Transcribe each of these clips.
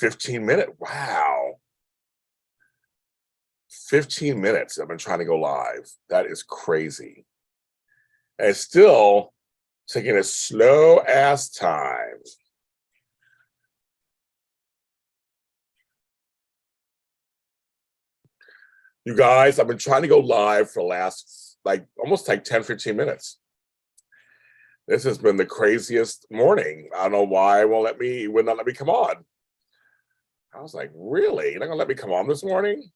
15-minute. Wow. 15 minutes I've been trying to go live. That is crazy. And it's still taking a slow ass time. You guys, I've been trying to go live for the last almost 10-15 minutes. This has been the craziest morning. I don't know why it would not let me come on. I was like, really? You're not gonna let me come on this morning?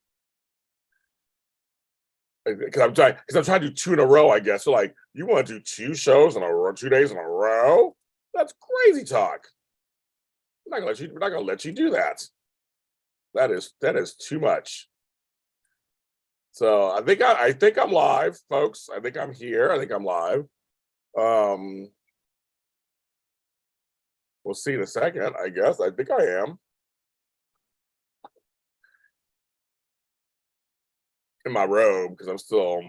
Because I'm trying to do 2 in a row, I guess. So like, you want to do 2 shows in a row, 2 days in a row? That's crazy talk. We're not gonna let you do that. That is too much. So I think I'm live, folks. I think I'm here. I think I'm live. We'll see in a second, I guess. I think I am. In my robe, because I'm still.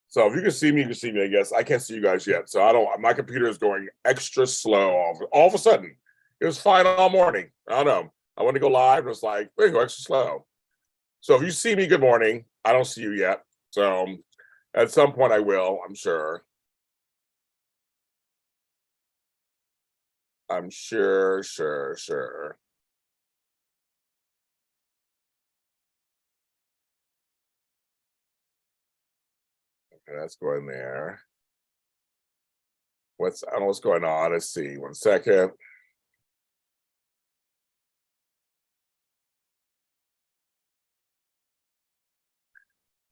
So if you can see me, I guess. I can't see you guys yet. So my computer is going extra slow all of a sudden. It was fine all morning. I don't know. I want to go live, and it's like, there you go, extra slow. So if you see me, good morning. I don't see you yet. So at some point I will, I'm sure. I'm sure. Okay, that's going there. I don't know what's going on. Let's see. 1 second.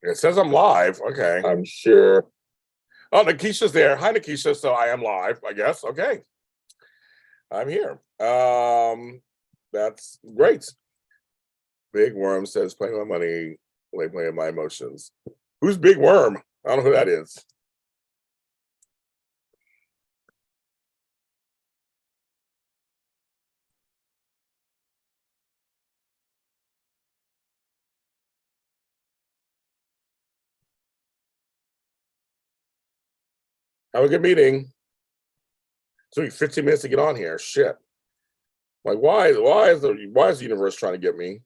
It says I'm live. Okay. I'm sure. Oh, Nikisha's there. Hi, Nikisha. So I am live, I guess. Okay. I'm here. That's great. Big Worm says, playing my money, playing my emotions. Who's Big Worm? I don't know who that is. Have a good meeting. It took me 15 minutes to get on here. Shit. Like, why is the universe trying to get me?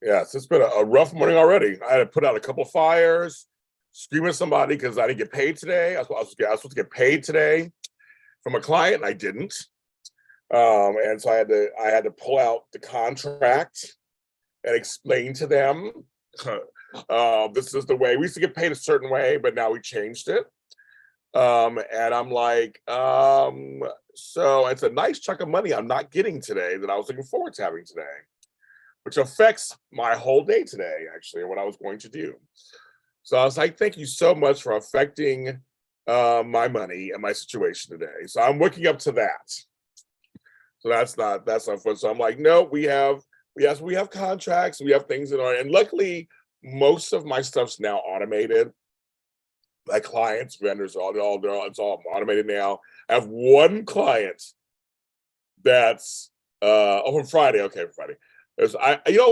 Yes, it's been a rough morning already. I had to put out a couple fires, scream at somebody because I didn't get paid today. I was supposed to get paid today from a client, and I didn't. And so I had to pull out the contract and explain to them, this is the way. We used to get paid a certain way, but now we changed it. And I'm like, so it's a nice chunk of money I'm not getting today that I was looking forward to having today, which affects my whole day today, actually, and what I was going to do. So I was like, thank you so much for affecting my money and my situation today. So I'm waking up to that. So that's not fun. So I'm like, no, we have contracts, we have things in our, and luckily most of my stuff's now automated. Like clients, vendors, it's all automated now. I have one client that's from Friday. Okay, Friday.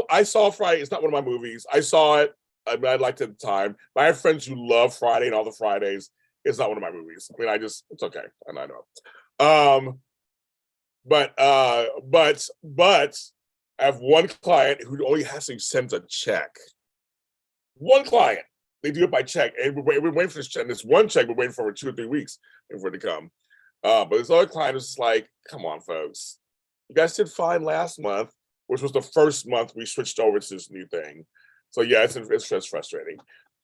I saw Friday. It's not one of my movies. I saw it. I liked it at the time. But I have friends who love Friday and all the Fridays. It's not one of my movies. I mean, it's okay. And I know. But I have one client who only has to send a check. One client. They do it by check. And we're waiting for this check. This one check, we're waiting for 2 or 3 weeks for it to come. But this other client is like, come on, folks. You guys did fine last month, which was the first month we switched over to this new thing. So yeah, it's just frustrating.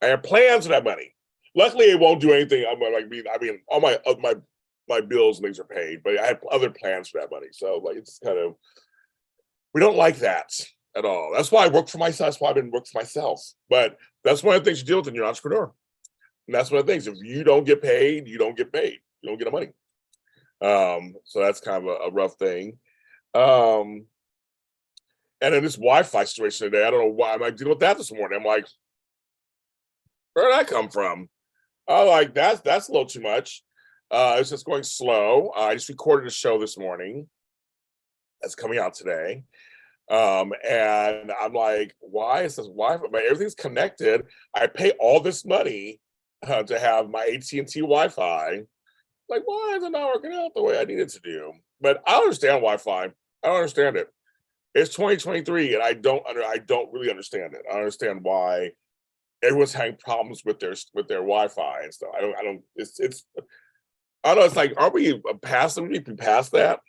I have plans for that money. Luckily, it won't do anything. I mean, all my bills and things are paid, but I have other plans for that money. So like, it's kind of, we don't like that at all. That's why I work for myself. That's why I've been working for myself. But that's one of the things you deal with when you're an entrepreneur. And that's one of the things. If you don't get paid, you don't get paid. You don't get the money. So that's kind of a rough thing. Um, and then this Wi-Fi situation today, I don't know why I'm like dealing with that this morning. I'm like, where did that come from? Oh, like that's a little too much. It's just going slow. I just recorded a show this morning that's coming out today. And I'm like, why is this Wi-Fi? But everything's connected. I pay all this money to have my AT&T Wi-Fi. Like, why is it not working out the way I need it to do? But I don't understand Wi-Fi. I don't understand it. It's 2023, and I don't really understand it. I don't understand why everyone's having problems with their Wi-Fi and stuff. I don't. It's. I don't know. It's like, are we past? We past that?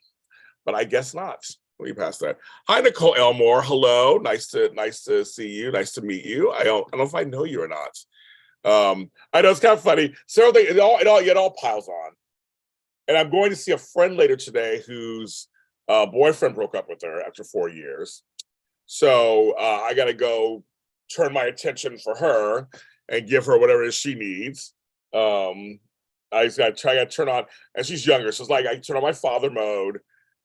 But I guess not. We past that. Hi, Nicole Elmore. Hello. Nice to see you. Nice to meet you. I don't know if I know you or not. I know it's kind of funny. So it all piles on. And I'm going to see a friend later today whose boyfriend broke up with her after 4 years. So I got to go turn my attention for her and give her whatever it is she needs. I just got to turn on, and she's younger, so it's like I turn on my father mode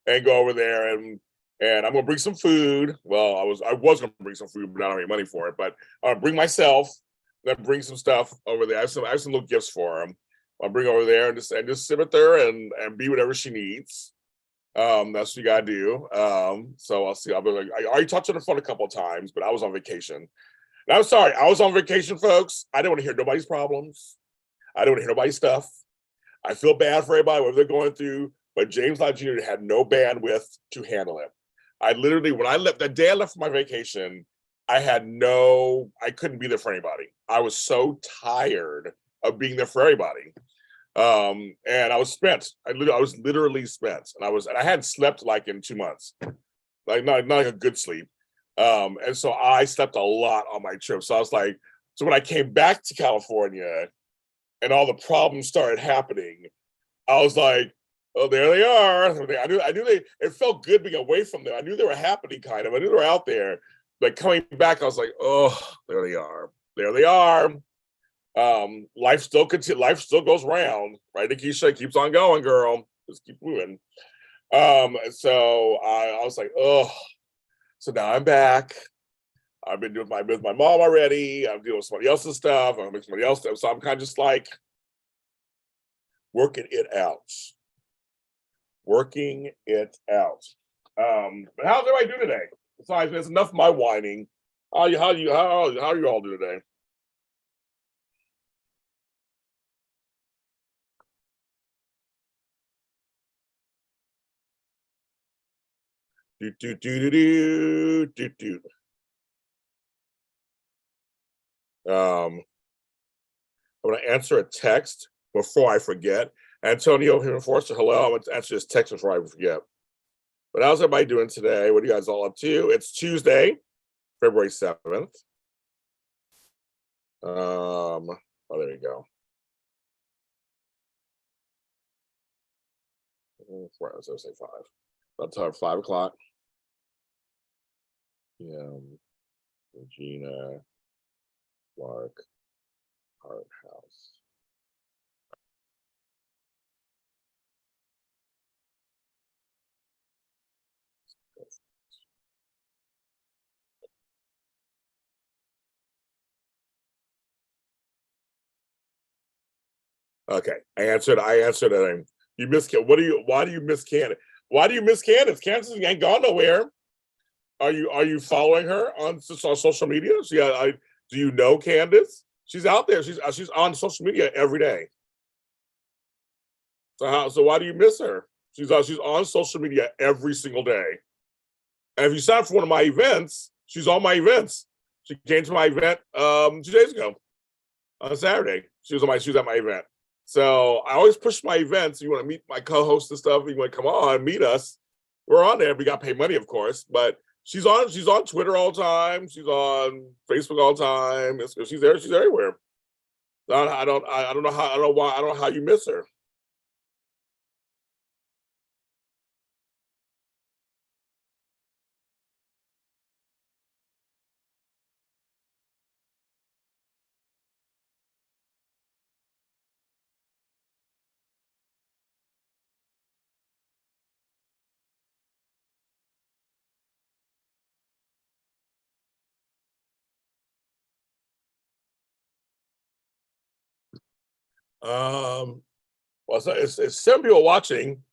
and go over there, and I'm gonna bring some food. Well, I was gonna bring some food, but I don't have any money for it. But I'll bring myself, then bring some stuff over there. I have some little gifts for him. I'll bring over there and just sit with her and be whatever she needs. That's what you gotta do. So I'll see. I'll be like, I already talked to her on the phone a couple of times, but I was on vacation. And I'm sorry, I was on vacation, folks. I didn't want to hear nobody's problems. I don't want to hear nobody's stuff. I feel bad for everybody, whatever they're going through, but James Lott Jr. had no bandwidth to handle it. I literally, when I left, the day I left for my vacation, I couldn't be there for anybody. I was so tired of being there for everybody. And I was spent. I was literally spent. And I hadn't slept like in 2 months. Like not like a good sleep. And so I slept a lot on my trip. So I was like, so when I came back to California, and all the problems started happening, I was like, oh, there they are. I knew it felt good being away from them. I knew they were happening kind of. I knew they were out there. But coming back, I was like, oh, there they are. There they are. Life still goes round, right? Keisha, keeps on going, girl. Just keep moving. So I was like, oh. So now I'm back. I've been doing with my mom already. I'm dealing with somebody else's stuff. I'm with somebody else's stuff. So I'm kind of just like working it out. Working it out. But how's everybody doing today? Besides, it's enough of my whining. How are you all doing today? I'm going to answer a text before I forget. Antonio here in Forster, hello. I'm going to answer this text before I forget. But how's everybody doing today? What are you guys all up to? It's Tuesday, February 7th. Oh, there we go. Let's say 5. Let's have 5 o'clock. Yeah, Regina, Clark, Hart House. Okay, I answered it. You miss why do you miss Candace? Why do you miss Candace? Candace ain't gone nowhere. Are you following her on social media? Do you know Candace? She's out there. She's on social media every day. So why do you miss her? She's on social media every single day. And if you sign up for one of my events, she's on my events. She came to my event 2 days ago on Saturday. She was at my event. So I always push my events. You want to meet my co-host and stuff, you want to come on, meet us. We're on there. We got to pay money, of course, but she's on Twitter all the time. She's on Facebook all the time. She's there. She's everywhere. I don't know how you miss her. Well, it's 7 people watching.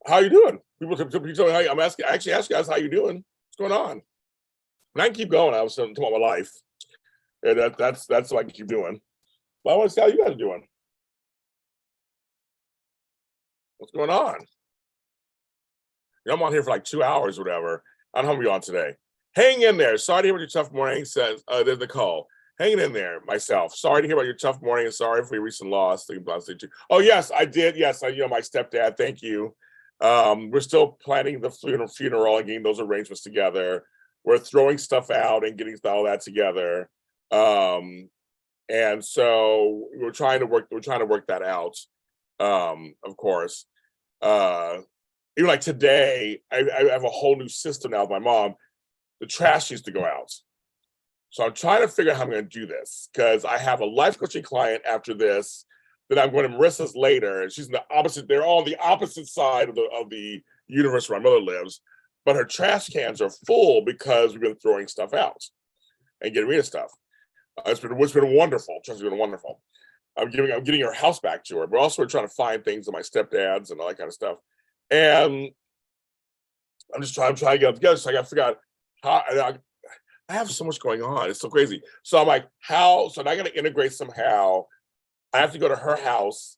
How you doing? People tell me how I'm asking. I actually ask you guys how you doing. What's going on? And I can keep going. I was talking about my life. And that's what I can keep doing. But I want to see how you guys are doing. What's going on? I'm on here for like 2 hours, or whatever. I don't know how many on today. Hang in there. Sorry to hear about your tough morning. Says there's Nicole. Hanging in there, myself. Sorry to hear about your tough morning, and sorry for your recent loss. Oh yes, I did. Yes, my stepdad. Thank you. We're still planning the funeral and getting those arrangements together. We're throwing stuff out and getting all that together. And so we're trying to work that out. Of course. Even like today, I have a whole new system now with my mom. The trash needs to go out. So I'm trying to figure out how I'm going to do this, because I have a life coaching client after this. Then I'm going to Marissa's later, and she's in the opposite. They're all on the opposite side of the universe where my mother lives, but her trash cans are full because we've been throwing stuff out and getting rid of stuff. It's been wonderful. It's been wonderful. I'm getting her house back to her, but also we're trying to find things of my stepdad's and all that kind of stuff. And I'm trying to get it together. So I got to figure out how. I have so much going on. It's so crazy. So I'm like, how? So I got to integrate somehow. I have to go to her house,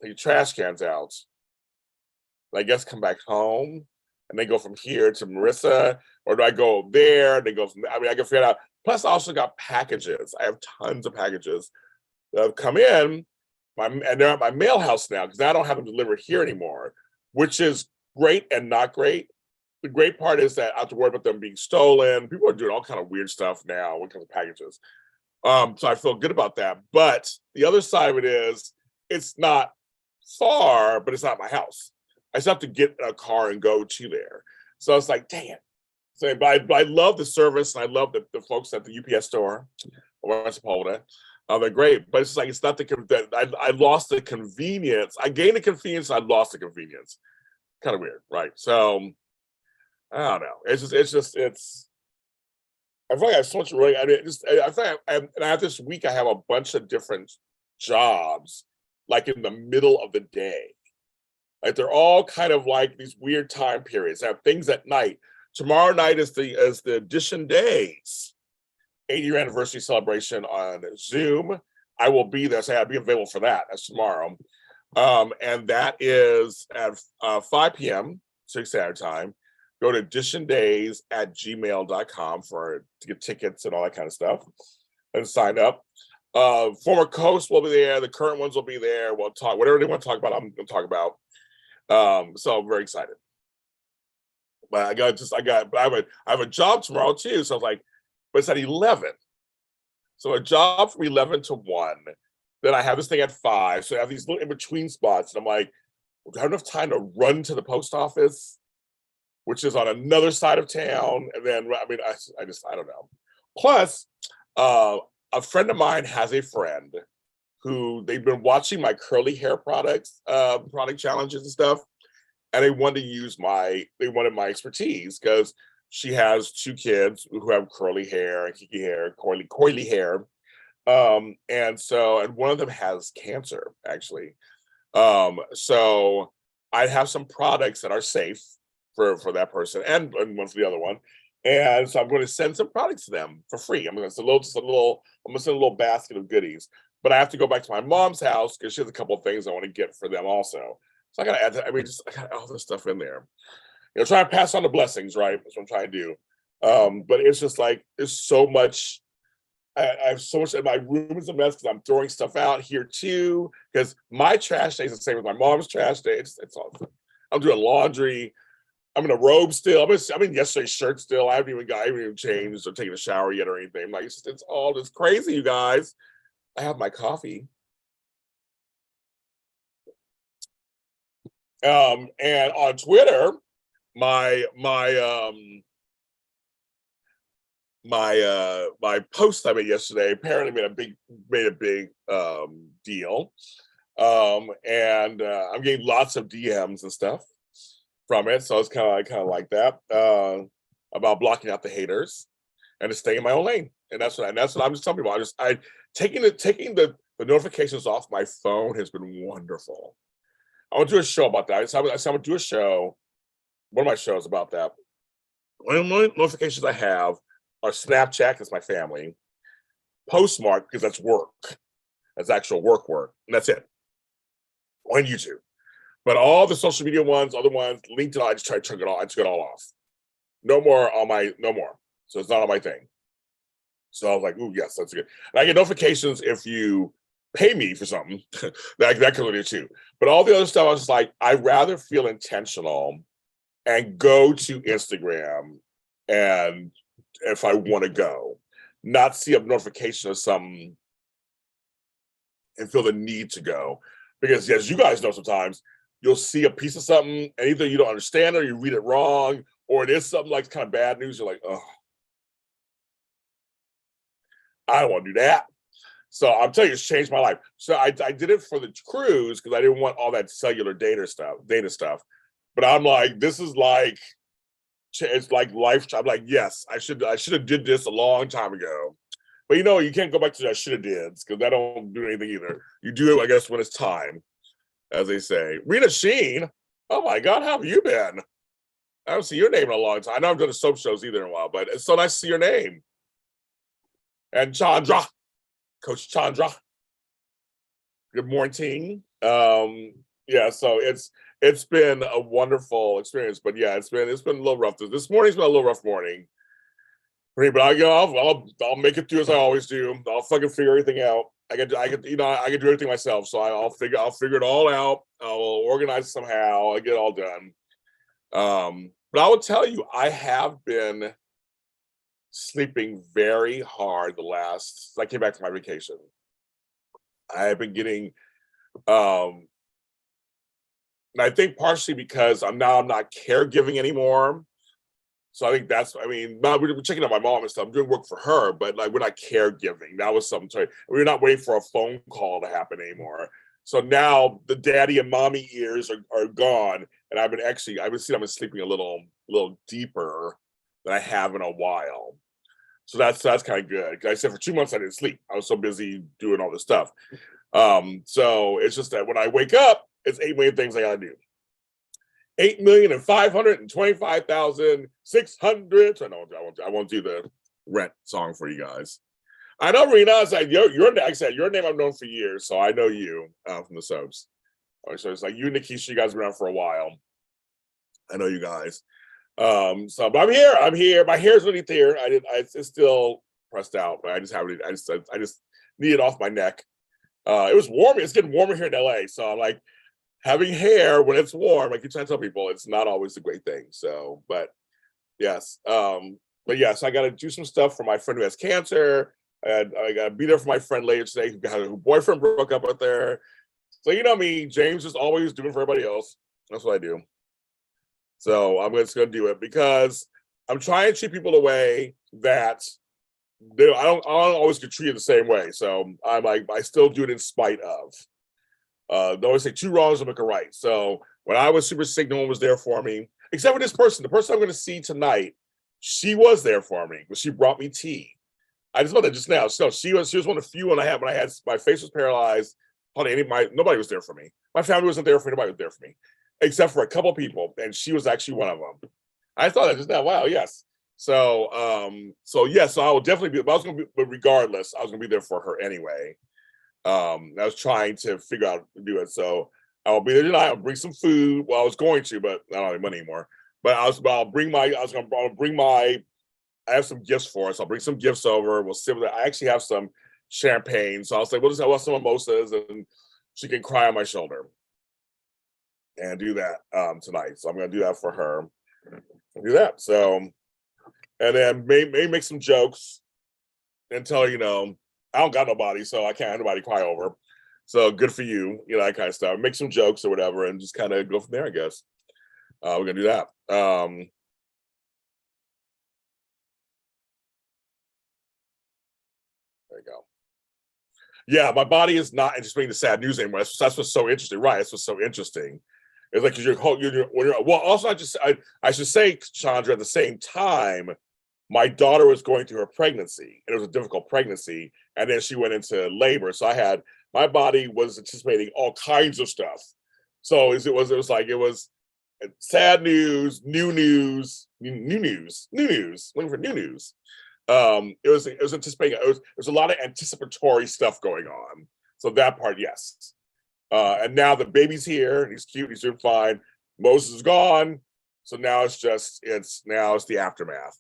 take trash cans out. I guess come back home and then go from here to Marissa, or do I go there? And then go from. I can figure it out. Plus, I also got packages. I have tons of packages that have come in. And they're at my mail house now, because I don't have them delivered here anymore, which is great and not great. The great part is that I have to worry about them being stolen. People are doing all kind of weird stuff now when it comes to packages. So I feel good about that. But the other side of it is, it's not far, but it's not my house. I just have to get a car and go to there. So it's like, dang it. So, but I love the service, and I love the folks at the UPS store. They're great, but it's not I lost the convenience. I gained the convenience. I lost the convenience. Kind of weird, right? So I don't know. I feel like I have so much really. I feel like I have this week. I have a bunch of different jobs, like in the middle of the day. Like they're all kind of like these weird time periods. I have things at night. Tomorrow night is the Edition Days 80-year anniversary celebration on Zoom. I will be there, so I'll be available for that. That's tomorrow. And that is at 5 p.m. 6 Standard Time. Go to editiondays@gmail.com to get tickets and all that kind of stuff and sign up. Former hosts will be there. The current ones will be there. We'll talk whatever they want to talk about. I'm going to talk about. So I'm very excited. But I have a job tomorrow too. So I was like, but it's at 11. So a job from 11 to 1. Then I have this thing at 5. So I have these little in-between spots. And I'm like, do I have enough time to run to the post office, which is on another side of town? And then, I don't know. Plus, a friend of mine has a friend who they've been watching my curly hair product challenges and stuff. And they wanted my expertise, because she has 2 kids who have curly hair and kinky hair, coily hair. And one of them has cancer, actually. So I have some products that are safe for that person and one for the other one. And so I'm going to send some products to them for free. I'm going to send a little basket of goodies. But I have to go back to my mom's house, because she has a couple of things I want to get for them also. So I got to add that. I got all this stuff in there. Try to pass on the blessings, right? That's what I'm trying to do. But it's just like, there's so much. I have so much. My room is a mess because I'm throwing stuff out here too. Because my trash day is the same as my mom's trash day. It's all. I'm doing laundry. I'm in a robe still. I'm in yesterday's shirt still. I haven't even changed or taken a shower yet or anything. Like it's all just crazy, you guys. I have my coffee. And on Twitter, my post I made yesterday apparently made a big deal. And I'm getting lots of DMs and stuff from it. So it's kind of like that, about blocking out the haters and to stay in my own lane. And that's what I'm just telling people. I taking the the notifications off my phone has been wonderful. I want to do a show about that. I said I'm going to do a show, one of my shows about that. One of the notifications I have are Snapchat, because my family, Postmark, because that's work. That's actual work, and that's it. On YouTube. But all the social media ones, other ones, LinkedIn, I just try to turn it all. I took it all off. No more. So it's not on my thing. So I was like, ooh, yes, that's good. And I get notifications if you pay me for something. that could do too. But all the other stuff, I was just like, I'd rather feel intentional and go to Instagram, and if I want to go, not see a notification of something and feel the need to go. Because as you guys know, sometimes you'll see a piece of something and either you don't understand it or you read it wrong, or it is something like kind of bad news. You're like, oh, I don't want to do that. So I'm telling you, it's changed my life. So I did it for the cruise because I didn't want all that cellular data stuff. But I'm like, this is like, it's like life. I'm like, yes, I should have did this a long time ago. But you can't go back to that should have did, because that don't do anything either. You do it, I guess, when it's time, as they say. Rita Sheen, oh my God, how have you been? I haven't seen your name in a long time. I know I've done the soap shows either in a while, but it's so nice to see your name. And Chandra, Coach Chandra. Good morning. Yeah, so it's been a wonderful experience, but yeah, it's been a little rough. This morning's been a little rough morning. But I'll make it through as I always do. I'll fucking figure everything out. I can do everything myself, so I'll figure it all out. I'll organize it somehow. I'll get it all done. But I will tell you, I have been sleeping very hard since I came back from my vacation. I have been getting, and I think partially because I'm not caregiving anymore. So I think we're checking out my mom and stuff. I'm doing work for her, but like we're not caregiving. That was something. We're not waiting for a phone call to happen anymore. So now the daddy and mommy ears are gone, and I've been sleeping a little deeper than I have in a while. So that's kind of good. Because I said for 2 months I didn't sleep. I was so busy doing all this stuff. So it's just that when I wake up, it's 8 million things I gotta do. 8,525,600. So no, I won't do the Rent song for you guys. I know, Rena. I said your name I've known for years, so I know you from the soaps. So it's like you and Nikisha, you guys have been around for a while. I know you guys. But I'm here. My hair's really there. It's still pressed out, but I just need it off my neck. It was warm. It's getting warmer here in LA, so I'm like, having hair when it's warm, I keep trying to tell people, it's not always a great thing. So, but yes. I got to do some stuff for my friend who has cancer. And I got to be there for my friend later today who boyfriend broke up with her. So you know me, James is always doing for everybody else. That's what I do. So I'm just going to do it because I'm trying to treat people the way that I don't always get treated the same way. So I'm like, I still do it in spite of. They always say 2 wrongs will make a right. So when I was super sick, no one was there for me, except for this person. The person I'm going to see tonight, she was there for me, but she brought me tea. I just know that just now. So she was one of the few when I had my face was paralyzed. Nobody was there for me. My family wasn't there for me. Nobody was there for me, except for a couple people, and she was actually one of them. I thought that just now. Wow, yes. So yes, so I will definitely be. But regardless, I was going to be there for her anyway. I was trying to figure out to do it. So I will be there tonight. I'll bring some food. Well, I was going to, but I don't have any money anymore. But I'll bring I have some gifts for us. I'll bring some gifts over. We'll sit with it. I actually have some champagne. So I'll say, we'll just have some mimosas and she can cry on my shoulder and do that tonight. So I'm going to do that for her. I'll do that. So, and then maybe make some jokes and tell her, I don't got nobody, so I can't have nobody cry over. So good for you, that kind of stuff. Make some jokes or whatever and just kind of go from there, I guess. We're going to do that. There you go. Yeah, my body is not anticipating the sad news anymore. That's what's so interesting, right? That's what's so interesting. It's like also I should say, Chandra, at the same time, my daughter was going through her pregnancy, and it was a difficult pregnancy, and then she went into labor. So I had my body was anticipating all kinds of stuff. So it was sad news, new news, looking for new news. It was anticipating, there's a lot of anticipatory stuff going on. So that part, yes. And now the baby's here, and he's cute, he's doing fine. Moses is gone. So now it's the aftermath.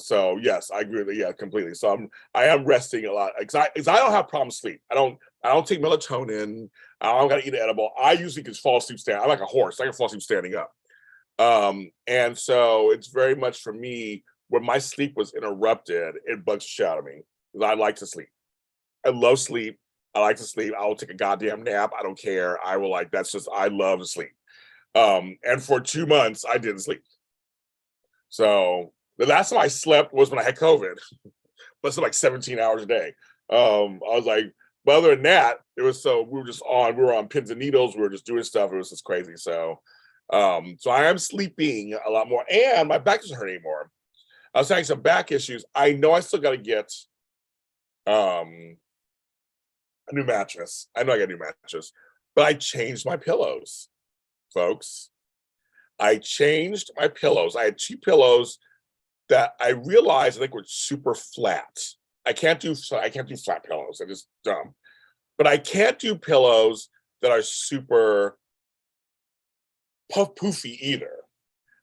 So yes, I agree with you, yeah, completely. So I am resting a lot because I don't have problems sleep. I don't take melatonin. I don't gotta eat an edible. I usually can fall asleep standing. I'm like a horse. I can fall asleep standing up. And so it's very much for me when my sleep was interrupted, it bugs the shit out of me because I like to sleep. I love sleep. I like to sleep. I will take a goddamn nap. I don't care. I love to sleep. And for 2 months, I didn't sleep. So the last time I slept was when I had COVID. But like 17 hours a day. I was like, but other than that, we were on pins and needles. We were just doing stuff. It was just crazy. So I am sleeping a lot more, and my back doesn't hurt anymore. I was having some back issues. I know I still got to get a new mattress. I know I got a new mattress, but I changed my pillows, folks. I changed my pillows. I had 2 pillows that I realized I think were super flat. I can't do flat pillows. I'm just dumb. But I can't do pillows that are super poofy either.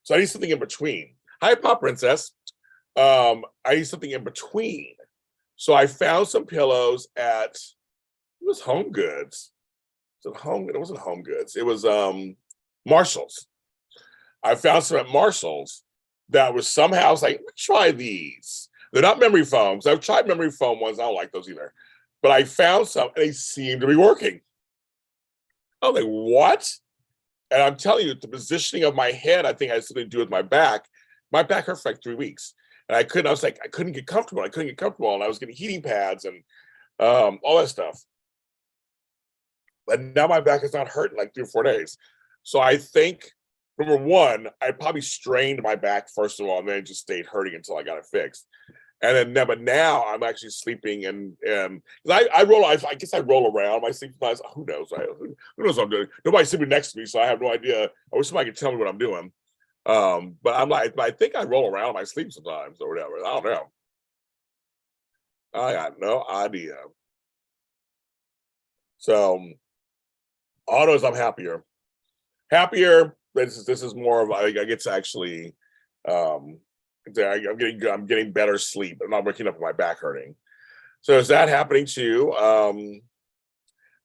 So I need something in between. Hi, Pop Princess. I need something in between. So I found some pillows at, it was Home Goods. It wasn't Home Goods. It was Marshall's. I found some at Marshall's that was somehow, I was like, let me try these. They're not memory foams. I've tried memory foam ones. I don't like those either. But I found some and they seem to be working. I was like, what? And I'm telling you, the positioning of my head, I think, has something to do with my back. My back hurt for like 3 weeks. And I couldn't get comfortable. And I was getting heating pads and all that stuff. But now my back is not hurting like 3 or 4 days. So I think, number one, I probably strained my back first of all, and then it just stayed hurting until I got it fixed. And then, but now I'm actually sleeping, and I roll. I guess I roll around. My sleep sometimes. Who knows? Who knows what I'm doing? Nobody's sleeping next to me, so I have no idea. I wish somebody could tell me what I'm doing. But I think I roll around in my sleep sometimes or whatever. I don't know. I got no idea. So, all knows I'm happier. This is more of I get to actually. I'm getting better sleep. I'm not waking up with my back hurting. So is that happening too?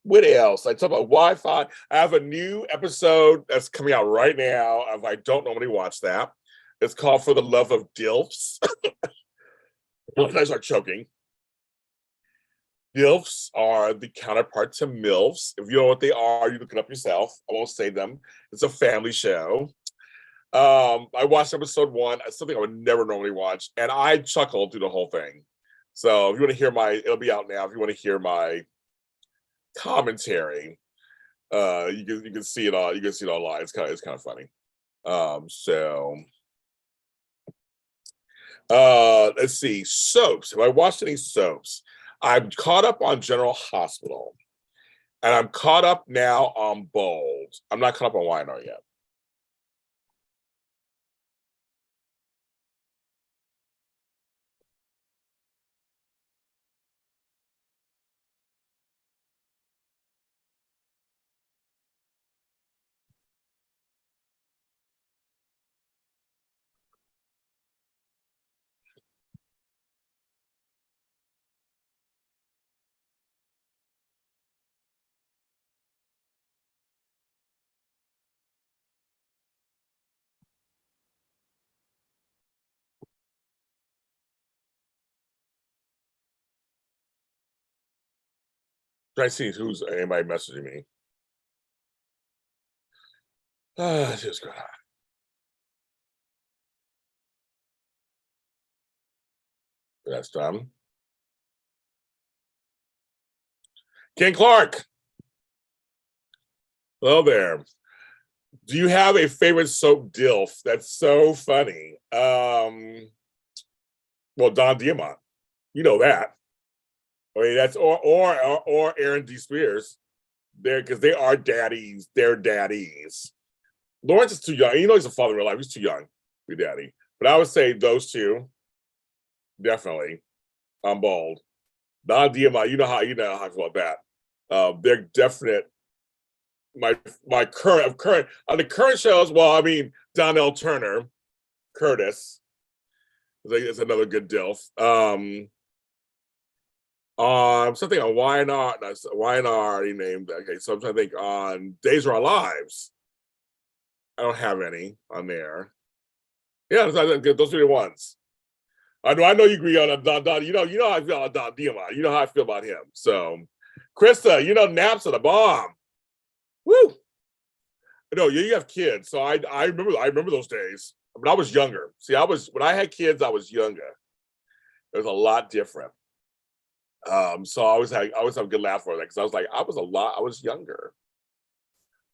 What else? I talk about Wi-Fi. I have a new episode that's coming out right now. If I don't normally watch that, it's called For the Love of DILFs. I start choking. DILFs are the counterpart to MILFs. If you know what they are, you look it up yourself. I won't say them. It's a family show. I watched episode 1. It's something I would never normally watch, and I chuckled through the whole thing. So if you want to hear it'll be out now. If you want to hear my commentary, you can see it all. You can see it online. It's kind of funny. Let's see, soaps. Have I watched any soaps? I'm caught up on General Hospital, and I'm caught up now on Bold. I'm not caught up on Wino yet. I see who's anybody messaging me. Just go. That's done. Ken Clark. Hello there. Do you have a favorite soap DILF? That's so funny. Well, Don Diamont. You know that. I mean, that's or Aaron D. Spears. Because they are daddies. They're daddies. Lawrence is too young. You know he's a father in real life. He's too young to be daddy. But I would say those two, definitely. I'm bold. Don Diamond, you know how I feel about that. They're definite. My current on the current shows. Well, I mean Donnell Turner, Curtis is another good DILF. Something on YNR already named. Okay, so I'm trying to think on Days of Our Lives. I don't have any on there. Yeah, those are the ones. I know you agree on Don. You know how I feel about Don Diamond. You know how I feel about him. So, Krista, naps are the bomb. Woo! No, you have kids, so I remember those days. But I was younger. See, when I had kids, I was younger. It was a lot different. So I always have a good laugh for that because I was younger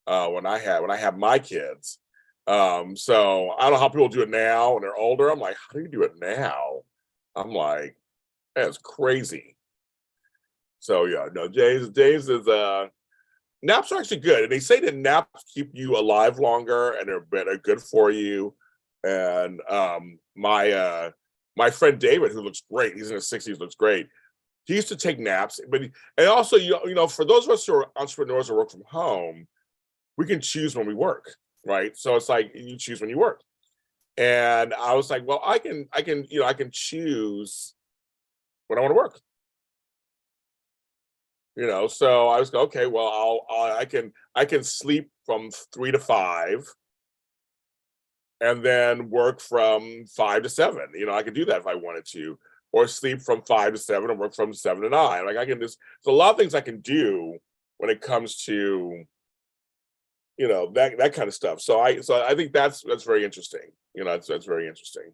when I had my kids. So I don't know how people do it now when they're older. I'm like, how do you do it now? I'm like, that's crazy. So yeah, no, James is naps are actually good. And they say that naps keep you alive longer and they're good for you. And my friend David, who looks great, he's in his 60s, looks great. He used to take naps, and also, for those of us who are entrepreneurs or work from home, we can choose when we work, right? So it's like you choose when you work. And I was like, well, I can choose when I want to work. So I was okay. Well, I can sleep from 3 to 5, and then work from 5 to 7. I could do that if I wanted to. Or sleep from 5 to 7 and work from 7 to 9. Like there's a lot of things I can do when it comes to, that kind of stuff. So I think that's very interesting. That's very interesting.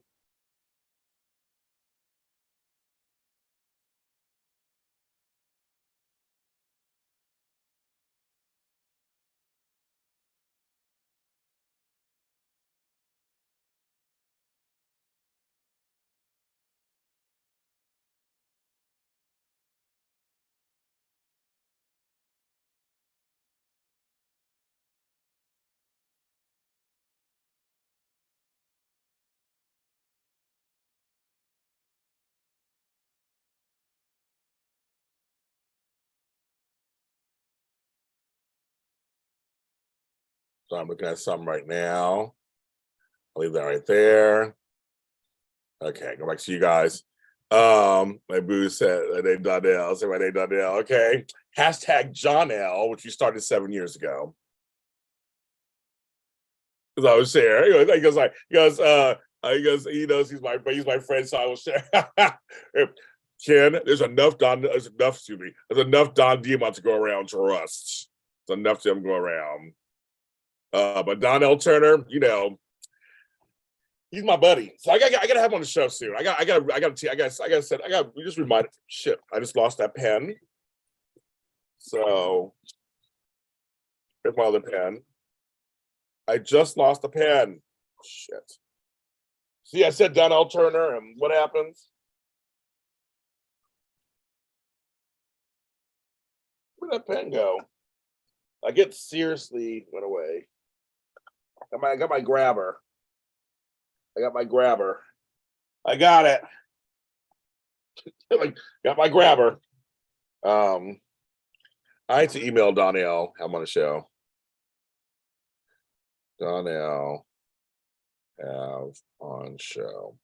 So I'm looking at something right now. I'll leave that right there. Okay, go back to you guys. My boo said my name Donnell. Say my name Donnell. Okay. Hashtag John L, which we started 7 years ago. Because I was share. He goes, he knows he's my friend, so I will share. Ken, there's enough Don Diamond to go around to rust. There's enough to him go around. But Donnell Turner, he's my buddy. So I gotta have him on the show soon. We just reminded, shit, I just lost that pen. So here's my other pen. I just lost the pen. Shit. See, I said Donnell Turner, and what happens? Where'd that pen go? I get seriously went away. I got my grabber. I got it. Got my grabber. I had to email Donnell. I'm on the show. Donnell have on show.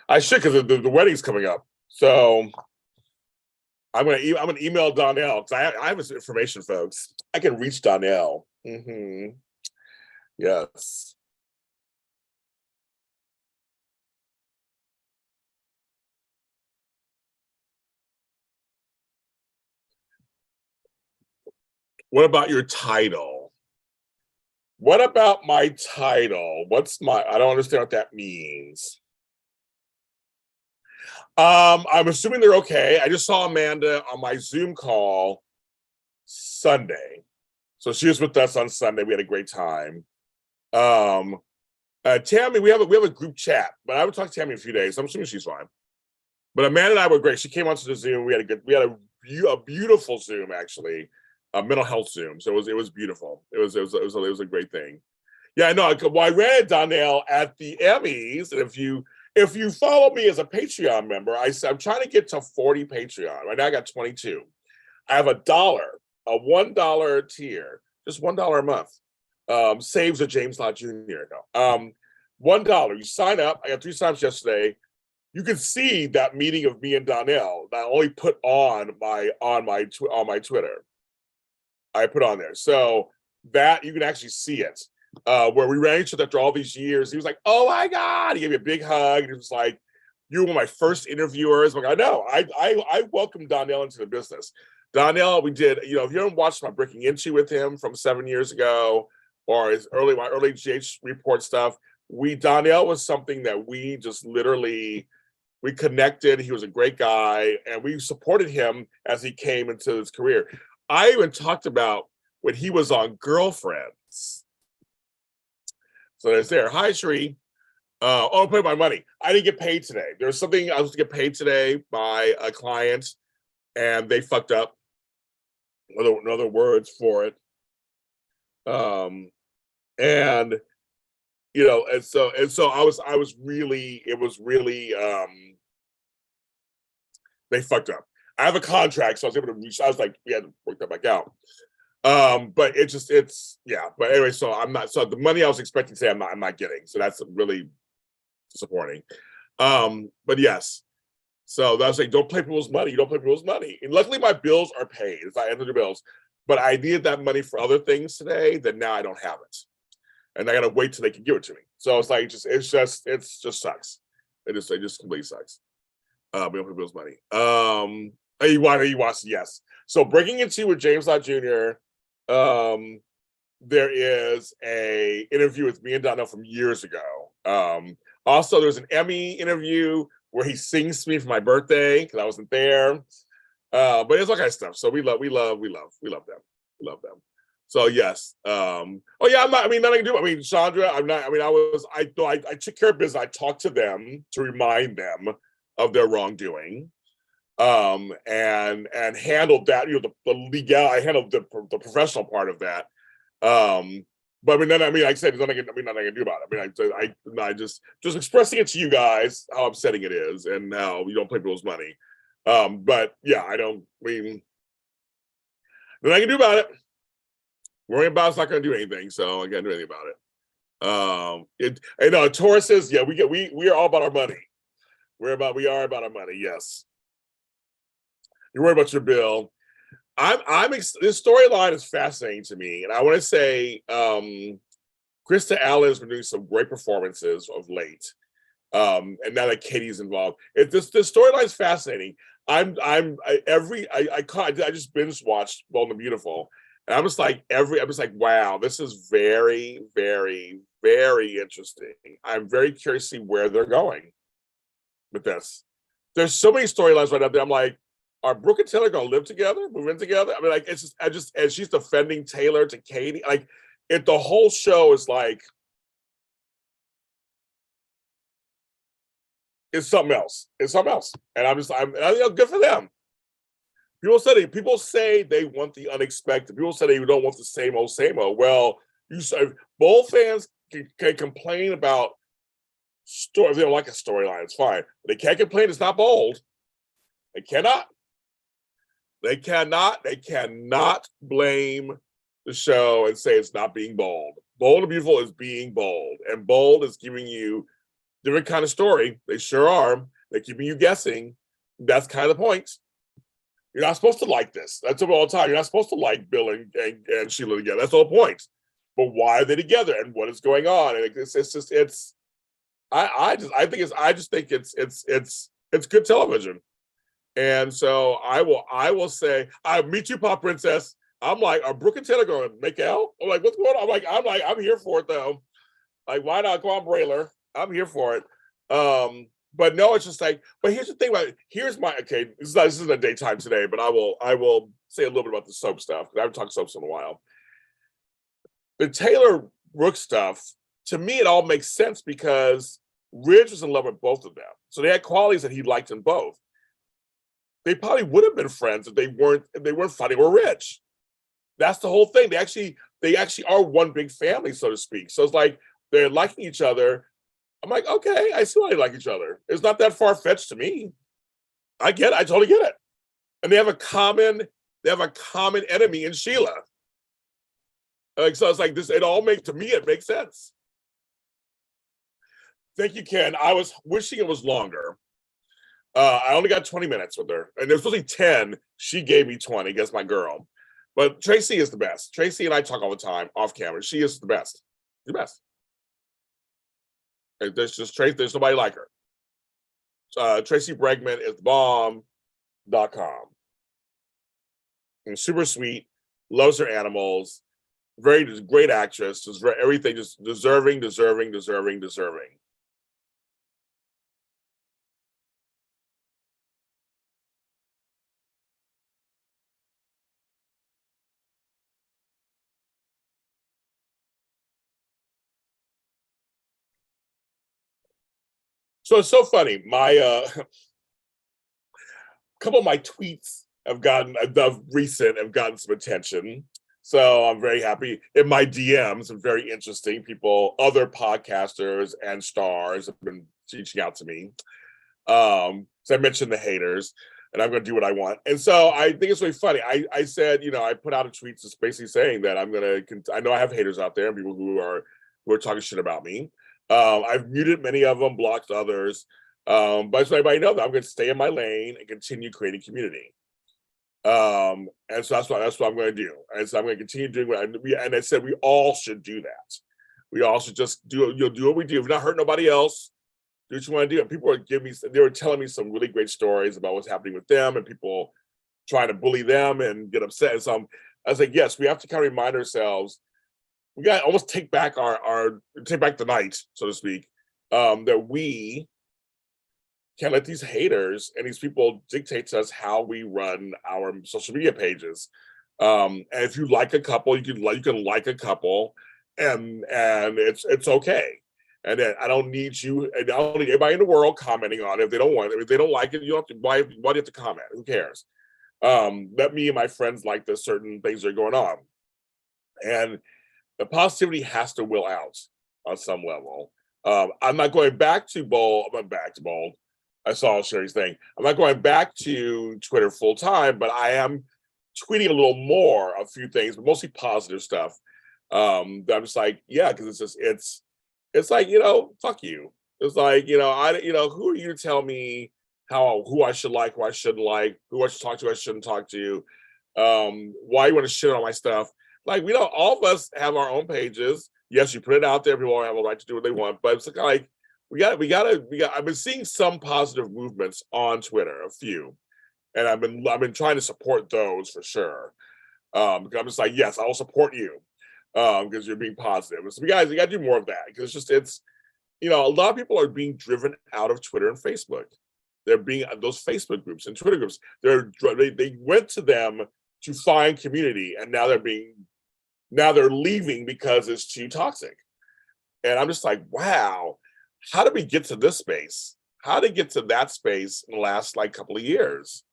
I should, because the wedding's coming up. So I'm gonna email Donnell because I have his information, folks. I can reach Donnell. Yes. What about your title? What about my title? I don't understand what that means. I'm assuming they're okay. I just saw Amanda on my Zoom call Sunday. So she was with us on Sunday. We had a great time. Tammy, we have a group chat, but I haven't talked to Tammy in a few days. So I'm assuming she's fine. But Amanda and I were great. She came onto the Zoom. We had a a beautiful Zoom, actually, a mental health Zoom. So it was beautiful. It was a great thing. Yeah, no. Well, I ran Donnell at the Emmys, and if you follow me as a Patreon member, I'm trying to get to 40 Patreon. Right now, I got 22. I have a $1 tier, just $1 a month. Saves a James Lott Jr. No, $1. You sign up. I got 3 signups yesterday. You can see that meeting of me and Donnell that I only put on my Twitter. I put on there, so that you can actually see it. Where we ran each other after all these years. He was like, "Oh my God!" He gave me a big hug. And he was like, "You were one of my first interviewers." I'm like, "I know. I welcomed Donnell into the business." Donnell, we did. You know, if you haven't watched my Breaking Into with him from 7 years ago, or my early GH report stuff, Donnell was something that we just literally we connected. He was a great guy, and we supported him as he came into his career. I even talked about when he was on Girlfriends. So there's there. Hi, Sheree. I'll pay my money. I didn't get paid today. There's something I was to get paid today by a client, and they fucked up. Other words for it. And you know, and so I was really, it was really they fucked up. I have a contract, so I was able to reach. I was like, we had to work that back out. But yeah. But anyway, so the money I was expecting today, I'm not getting. So that's really disappointing. But yes. So that's like, don't play people's money. You don't play people's money. And luckily my bills are paid. If I enter the bills. But I needed that money for other things today that now I don't have it. And I gotta wait till they can give it to me. So it's like it just sucks. It just completely sucks. We don't pay bills money. You watch, yes. So Breaking Into with James Lott Jr. There is a interview with me and Donnell from years ago. Also, there's an Emmy interview where he sings to me for my birthday because I wasn't there. But it's all kind of stuff. So we love them. We love them. So yes. Oh yeah, nothing to do. I mean, Chandra, I'm not. I mean, I took care of business. I talked to them to remind them of their wrongdoing. And handled that, you know, the legal. I handled the professional part of that. But I mean, like I said, there's nothing I can do about it. I mean, I just expressing it to you guys how upsetting it is and how you don't play people's money. But yeah, nothing I can do about it. Worrying about it's not going to do anything, so I can't do anything about it. Taurus says, yeah, we are all about our money. We are about our money. Yes. You're worried about your bill. This storyline is fascinating to me, and I want to say Krista Allen has been doing some great performances of late, and now that Katie's involved, this storyline is fascinating. I just binge watched Bold and Beautiful, and I'm just like wow, this is very, very, very interesting. I'm very curious to see where they're going with this. There's so many storylines right up there. I'm like, are Brooke and Taylor gonna live together, move in together? I mean, like, and she's defending Taylor to Katie. Like, the whole show is like, it's something else. It's something else. And good for them. People say they want the unexpected. People say they don't want the same old, same old. Well, both fans can complain about story. If they don't like a storyline, it's fine. They can't complain it's not bold. They cannot. They cannot blame the show and say it's not being bold. Bold and Beautiful is being bold, and bold is giving you different kind of story. They sure are. They're keeping you guessing. That's kind of the point. You're not supposed to like this. That's all the time. You're not supposed to like Bill and Sheila together. That's the whole point. But why are they together, and what is going on? And I just think it's good television. And so I will say, me too, Pop Princess. I'm like, are Brooke and Taylor going to make out? I'm like, what's going on? I'm here for it though. Like, why not? Go on, Brayler. I'm here for it. But no, it's just like, but here's the thing about it. This isn't a daytime today, but I will say a little bit about the soap stuff, because I haven't talked soaps in a while. The Taylor Brooke stuff, to me, it all makes sense because Ridge was in love with both of them. So they had qualities that he liked in both. they probably would have been friends if they weren't fighting or rich. That's the whole thing. They actually are one big family, so to speak. So it's like they're liking each other. I'm like, okay, I see why they like each other. It's not that far-fetched to me. I totally get it. And they have a common enemy in Sheila. Like, so it's like this, to me, it makes sense. Thank you, Ken. I was wishing it was longer. I only got 20 minutes with her, and there's supposed to be 10. She gave me 20, guess my girl. But Tracy is the best. Tracy and I talk all the time off camera. She is the best. The best. There's just Tracy, there's nobody like her. Tracy Bregman is bomb.com. And super sweet, loves her animals, very great actress, just everything, just deserving. So it's so funny. My couple of my tweets have gotten some attention. So I'm very happy. In my DMs, some very interesting people, other podcasters and stars have been reaching out to me. So I mentioned the haters, and I'm going to do what I want. And so I think it's really funny. I said, I put out a tweet just basically saying that I know I have haters out there and people who are talking shit about me. I've muted many of them, blocked others. But so everybody know that I'm going to stay in my lane and continue creating community. And so that's what I'm going to do. And so I'm going to continue doing and I said we all should do that. We all should just do what we do. If not hurt nobody else, do what you want to do. And people they were telling me some really great stories about what's happening with them and people trying to bully them and get upset. And so I was like, yes, we have to kind of remind ourselves. We got to almost take back take back the night, so to speak, that we can't let these haters and these people dictate to us how we run our social media pages. And if you like a couple, you can like a couple, and it's okay. And then I don't need everybody in the world commenting on it if they don't want it. If they don't like it, you don't have to. Why do you have to comment? Who cares? Let me and my friends like the certain things that are going on, and the positivity has to will out on some level. I'm not going back to Bold. I'm not back to Bold. I saw Sherry's thing. I'm not going back to Twitter full time, but I am tweeting a little more, a few things, but mostly positive stuff. I'm just like, yeah, because it's like, fuck you. It's like, who are you to tell me who I should like, who I shouldn't like, who I should talk to, I shouldn't talk to, why you want to shit on my stuff. Like, all of us have our own pages. Yes, you put it out there. People have a right to do what they want, but it's like I've been seeing some positive movements on Twitter, a few, and I've been trying to support those for sure. Because I'm just like, yes, I will support you, because you're being positive. And so you got to do more of that, because it's a lot of people are being driven out of Twitter and Facebook. They're being those Facebook groups and Twitter groups. They went to them to find community, and now they're leaving because it's too toxic. And I'm just like, wow, how did we get to this space? How did we get to that space in the last couple of years?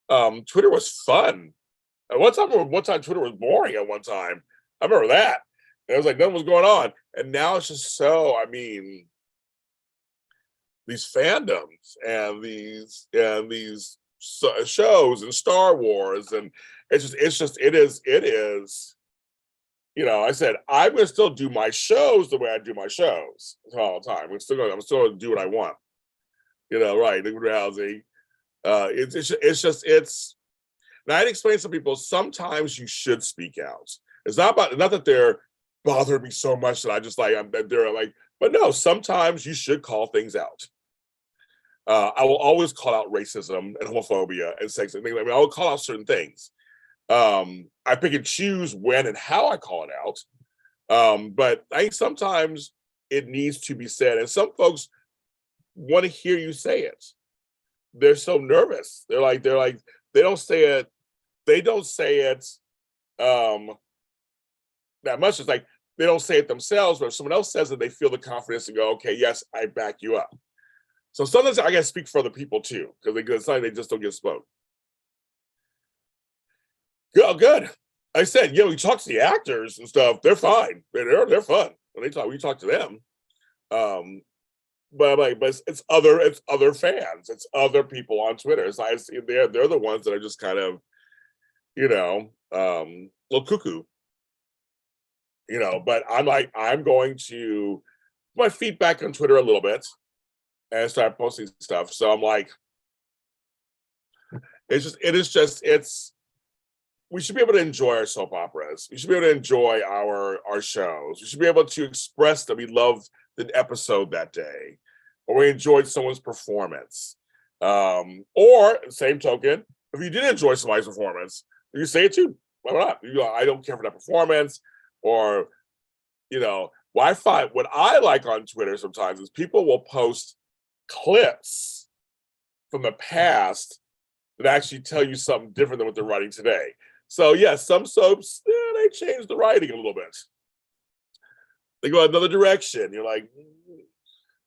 Twitter was fun. At one time Twitter was boring at one time. I remember that. And it was like nothing was going on. And now it's just these fandoms and these shows and Star Wars, and it is. I said, I'm going to still do my shows the way I do my shows all the time. I'm still going to do what I want. Right. Liquid housing. And I'd explain to some people, sometimes you should speak out. It's not that they're bothering me so much that I just but no, sometimes you should call things out. I will always call out racism and homophobia and sex and things. I will call out certain things. I pick and choose when and how I call it out. But I think sometimes it needs to be said. And some folks want to hear you say it. They're so nervous. They're like, they don't say it. They don't say it that much. It's like they don't say it themselves, but if someone else says it, they feel the confidence to go, okay, yes, I back you up. So sometimes I got to speak for other people too, because it's like they just don't get spoke. Good, good. I said, we talk to the actors and stuff. They're fine. They're fun when we talk to them. But it's other fans. It's other people on Twitter. So I see they're the ones that are just kind of, little cuckoo. But I'm going to put my feet back on Twitter a little bit and start posting stuff. So I'm like, we should be able to enjoy our soap operas. We should be able to enjoy our shows. We should be able to express that we loved the episode that day, or we enjoyed someone's performance. Or same token, if you did enjoy somebody's performance, you say it too. Why not? I don't care for that performance, or what I like on Twitter sometimes is people will post clips from the past that actually tell you something different than what they're writing today. So yes, some soaps, they change the writing a little bit. They go another direction. You're like,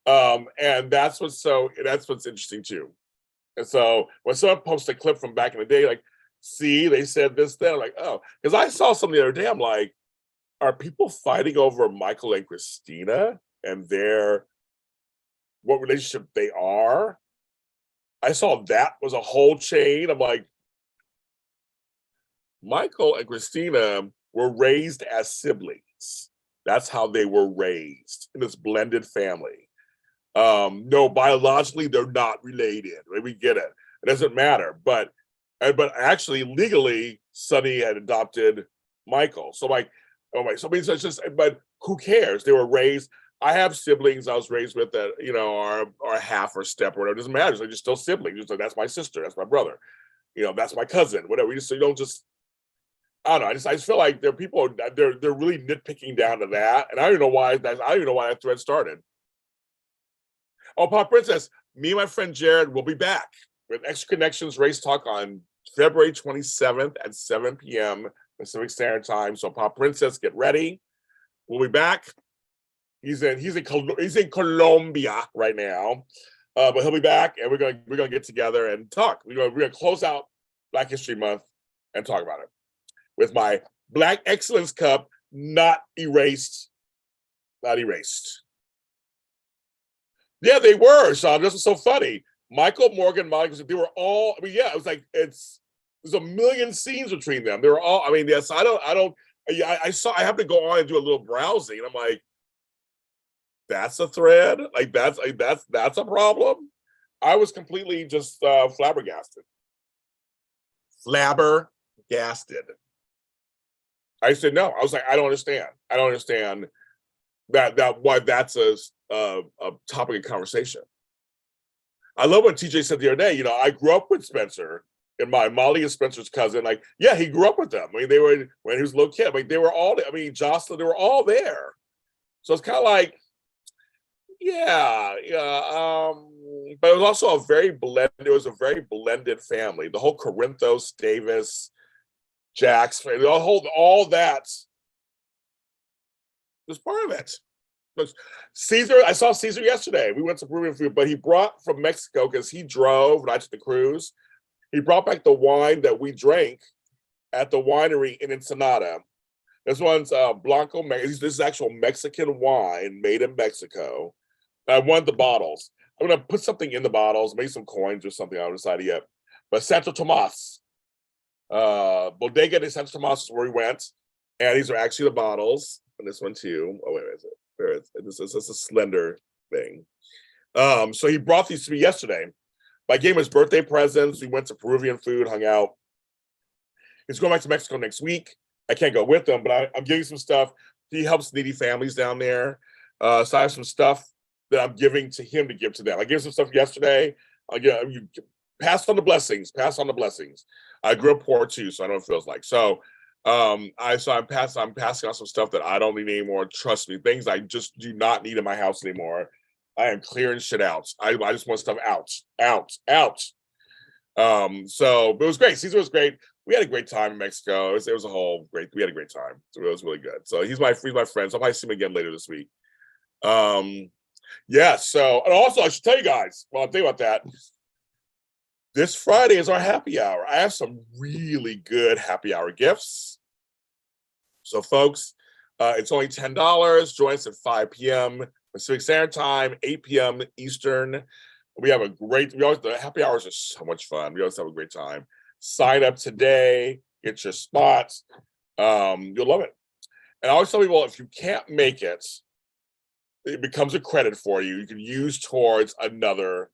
and that's what's interesting too. And so when someone posts a clip from back in the day, like, see, they said this, then, I'm like, oh, because I saw something the other day, I'm like, are people fighting over Michael and Christina and what relationship they are? I saw that was a whole chain. I'm like, Michael and Christina were raised as siblings. That's how they were raised in this blended family. No, biologically, they're not related. We get it. It doesn't matter. But actually, legally, Sonny had adopted Michael. So like, oh my, so it's just, but who cares? They were raised. I have siblings I was raised with that, are half or step or whatever. It doesn't matter. They're just still siblings. Just like, that's my sister. That's my brother. That's my cousin. Whatever. So you don't just, I don't know. I just feel like there are people, they're really nitpicking down to that. And I don't even know why that thread started. Oh, Pop Princess, me and my friend Jared will be back with Extra Connections Race Talk on February 27th at 7 p.m. Pacific Standard Time. So Pop Princess, get ready. We'll be back. He's in Colombia right now, but he'll be back, and we're gonna get together and talk. We're gonna close out Black History Month and talk about it with my Black Excellence Cup, not erased. Yeah, they were, Sean. This was so funny. Michael, Morgan, Monica, they were all. I mean, yeah, it was like there's a million scenes between them. They were all. I mean, yes, I have to go on and do a little browsing, and I'm like, that's a thread. Like that's a problem. I was completely just flabbergasted. I said no. I was like, I don't understand that why that's a topic of conversation. I love what TJ said the other day. I grew up with Spencer, and Molly is Spencer's cousin. Like, yeah, he grew up with them. I mean, they were when he was a little kid. Like, they were all. I mean, Jocelyn, they were all there. So it's kind of like, yeah. But it was also a very blended family. The whole Corinthos, Davis, Jax, all that was part of it. Caesar, I saw Caesar yesterday. We went to Peruvian food, but he brought from Mexico, because he drove when I took the cruise. He brought back the wine that we drank at the winery in Ensenada. This one's Blanco. This is actual Mexican wine made in Mexico. I wanted the bottles. I'm gonna put something in the bottles, maybe some coins or something. I haven't decided yet. But Santo Tomas, Bodega de Santo Tomas is where we went, and these are actually the bottles. And this one too. Oh wait, is it? This is a slender thing. So he brought these to me yesterday. I gave him his birthday presents. We went to Peruvian food, hung out. He's going back to Mexico next week. I can't go with him, but I'm giving some stuff. He helps needy families down there. So I have some stuff that I'm giving to him to give to them. I gave some stuff yesterday. You pass on the blessings. Pass on the blessings. I grew up poor too, so I know what it feels like. So I'm passing on some stuff that I don't need anymore. Trust me, things I just do not need in my house anymore. I am clearing shit out. I just want stuff out. So but it was great. Caesar was great. We had a great time in Mexico. We had a great time. So it was really good. So he's my friend. So I'll probably see him again later this week. Yeah. So, and also I should tell you guys, well, I'll tell you about that. this Friday is our happy hour. I have some really good happy hour gifts. So folks, it's only $10. Join us at 5 p.m. Pacific Standard Time, 8 p.m. Eastern. The happy hours are so much fun. We always have a great time. Sign up today, get your spots. You'll love it. And I always tell people, if you can't make it, it becomes a credit for you. You can use towards another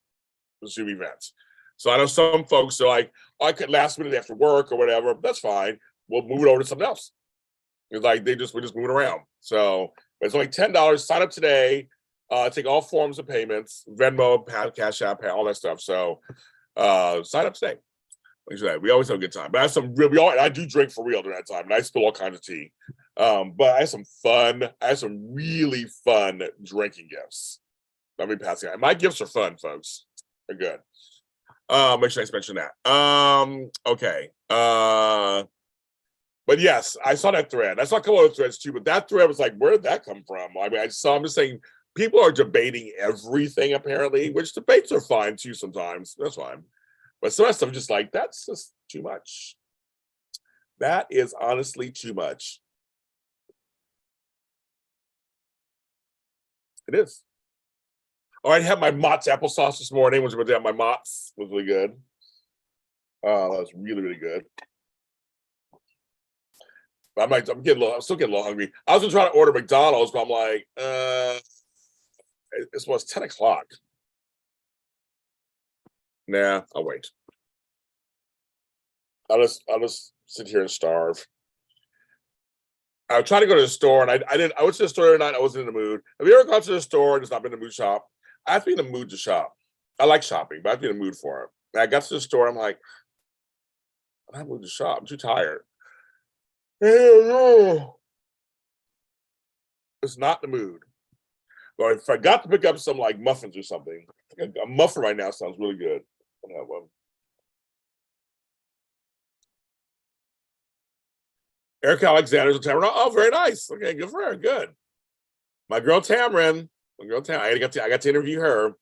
Zoom event. So I know some folks are like, I could last minute after work or whatever. That's fine. We'll move it over to something else. It's like we're just moving around. So it's only $10. Sign up today. Take all forms of payments, Venmo, CashAPP, all that stuff. So sign up today. We always have a good time. But I have some I do drink for real during that time, and I spill all kinds of tea. But I have some really fun drinking gifts. Let me pass it. My gifts are fun, folks. They're good. Make sure I mention that. Okay. But yes, I saw that thread. I saw a couple other threads too, but that thread was like, where did that come from? I mean, I'm just saying, people are debating everything apparently, which debates are fine too sometimes. That's fine. But some of that stuff, just like, that's just too much. That is honestly too much. It is. Oh, I had my Mott's applesauce this morning. Was about my Mott's was really good. That was really, really good. But I'm still getting a little hungry. I was gonna try to order McDonald's, but I'm like, this was 10 o'clock. Nah, I'll wait. I'll just sit here and starve. I tried to go to the store, and I didn't. I went to the store tonight. I wasn't in the mood. Have you ever gone to the store and just not been in the mood to shop? I have to be in the mood to shop. I like shopping, but I have to be in the mood for it. And I got to the store. I'm like, I'm not in the mood to shop. I'm too tired. It's not the mood. Or if I got to pick up some like muffins or something, a muffin right now sounds really good. I'll have one. Eric Alexander's a Tamron. Oh, very nice. Okay, good for her. Good. My girl Tamron. I got to interview her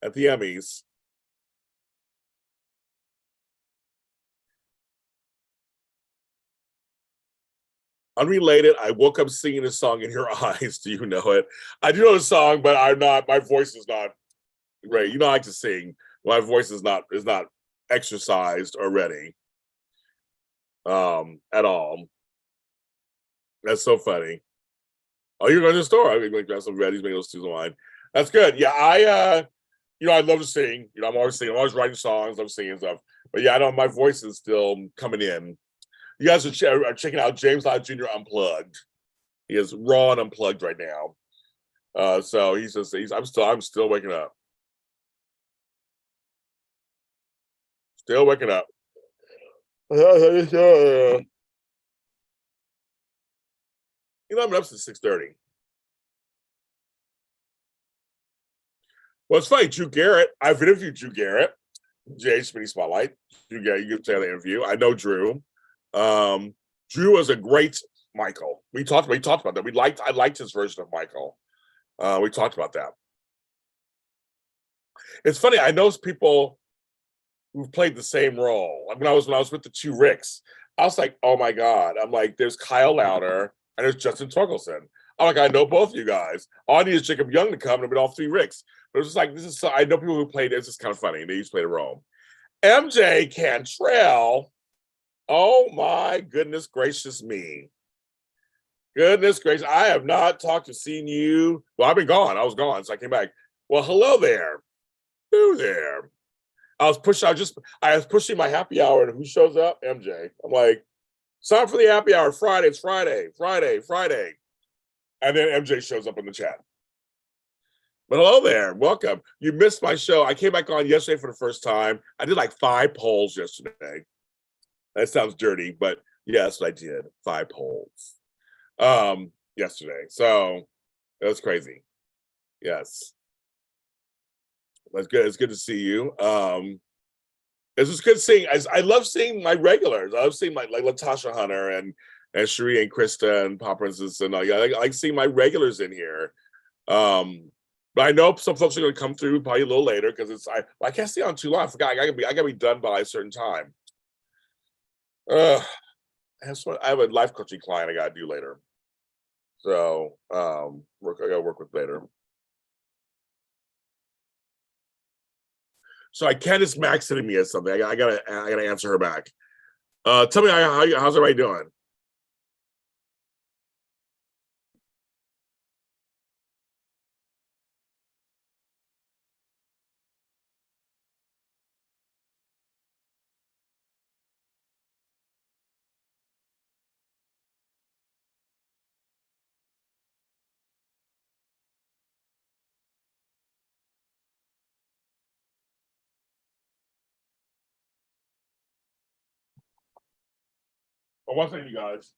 at the Emmys. Unrelated, I woke up singing a song in your eyes. Do you know it? I do know the song, but I'm not. My voice is not great. You know, I like to sing. My voice is not exercised or ready. At all. That's so funny. Oh, you're going to the store. I mean, like, grab some Reddies, make those two of wine. That's good. Yeah, I love to sing. You know, I'm always singing. I'm always writing songs. I'm singing stuff. But yeah, I know my voice is still coming in. You guys are checking out James Lott Jr. Unplugged. He is raw and unplugged right now. So I'm still waking up. Still waking up. You know, I've been up since 6:30. Well, it's funny, Drew Garrett. I've interviewed Drew Garrett, JLJ Mini Spotlight. Drew Garrett, you can tell the interview. I know Drew. Drew was a great Michael. We talked about that. I liked his version of Michael. We talked about that. It's funny, I know people who've played the same role. When I was with the two Ricks, I was like, oh my God. I'm like, there's Kyle Lauder and there's Justin Torkelson. I'm like, I know both of you guys. All I need is Jacob Young to come and be all three Ricks. But it's just like, I know people who played it. It's just kind of funny. They used to play the role. MJ Cantrell. Oh my goodness gracious me. Goodness gracious. I have not talked to seen you. Well, I've been gone. I was gone. So I came back. Well, hello there. Who there? I was pushing my happy hour, and who shows up? MJ. I'm like, sign for the happy hour. Friday. It's Friday. And then MJ shows up in the chat. But hello there. Welcome. You missed my show. I came back on yesterday for the first time. I did like 5 polls yesterday. That sounds dirty, but yes, I did 5 polls yesterday. So that was crazy. Yes. That's good. It's good to see you. It's just good seeing. I love seeing my regulars. I love seeing like Latasha Hunter and Cherie and Krista and Pop Princess and I like seeing my regulars in here. But I know some folks are going to come through probably a little later because I can't stay on too long. I forgot I gotta be done by a certain time. I have a life coaching client I gotta do later. So I gotta work with later. So Candace Max sending me something. I gotta answer her back. Tell me how's everybody doing? Well, one thing, you guys.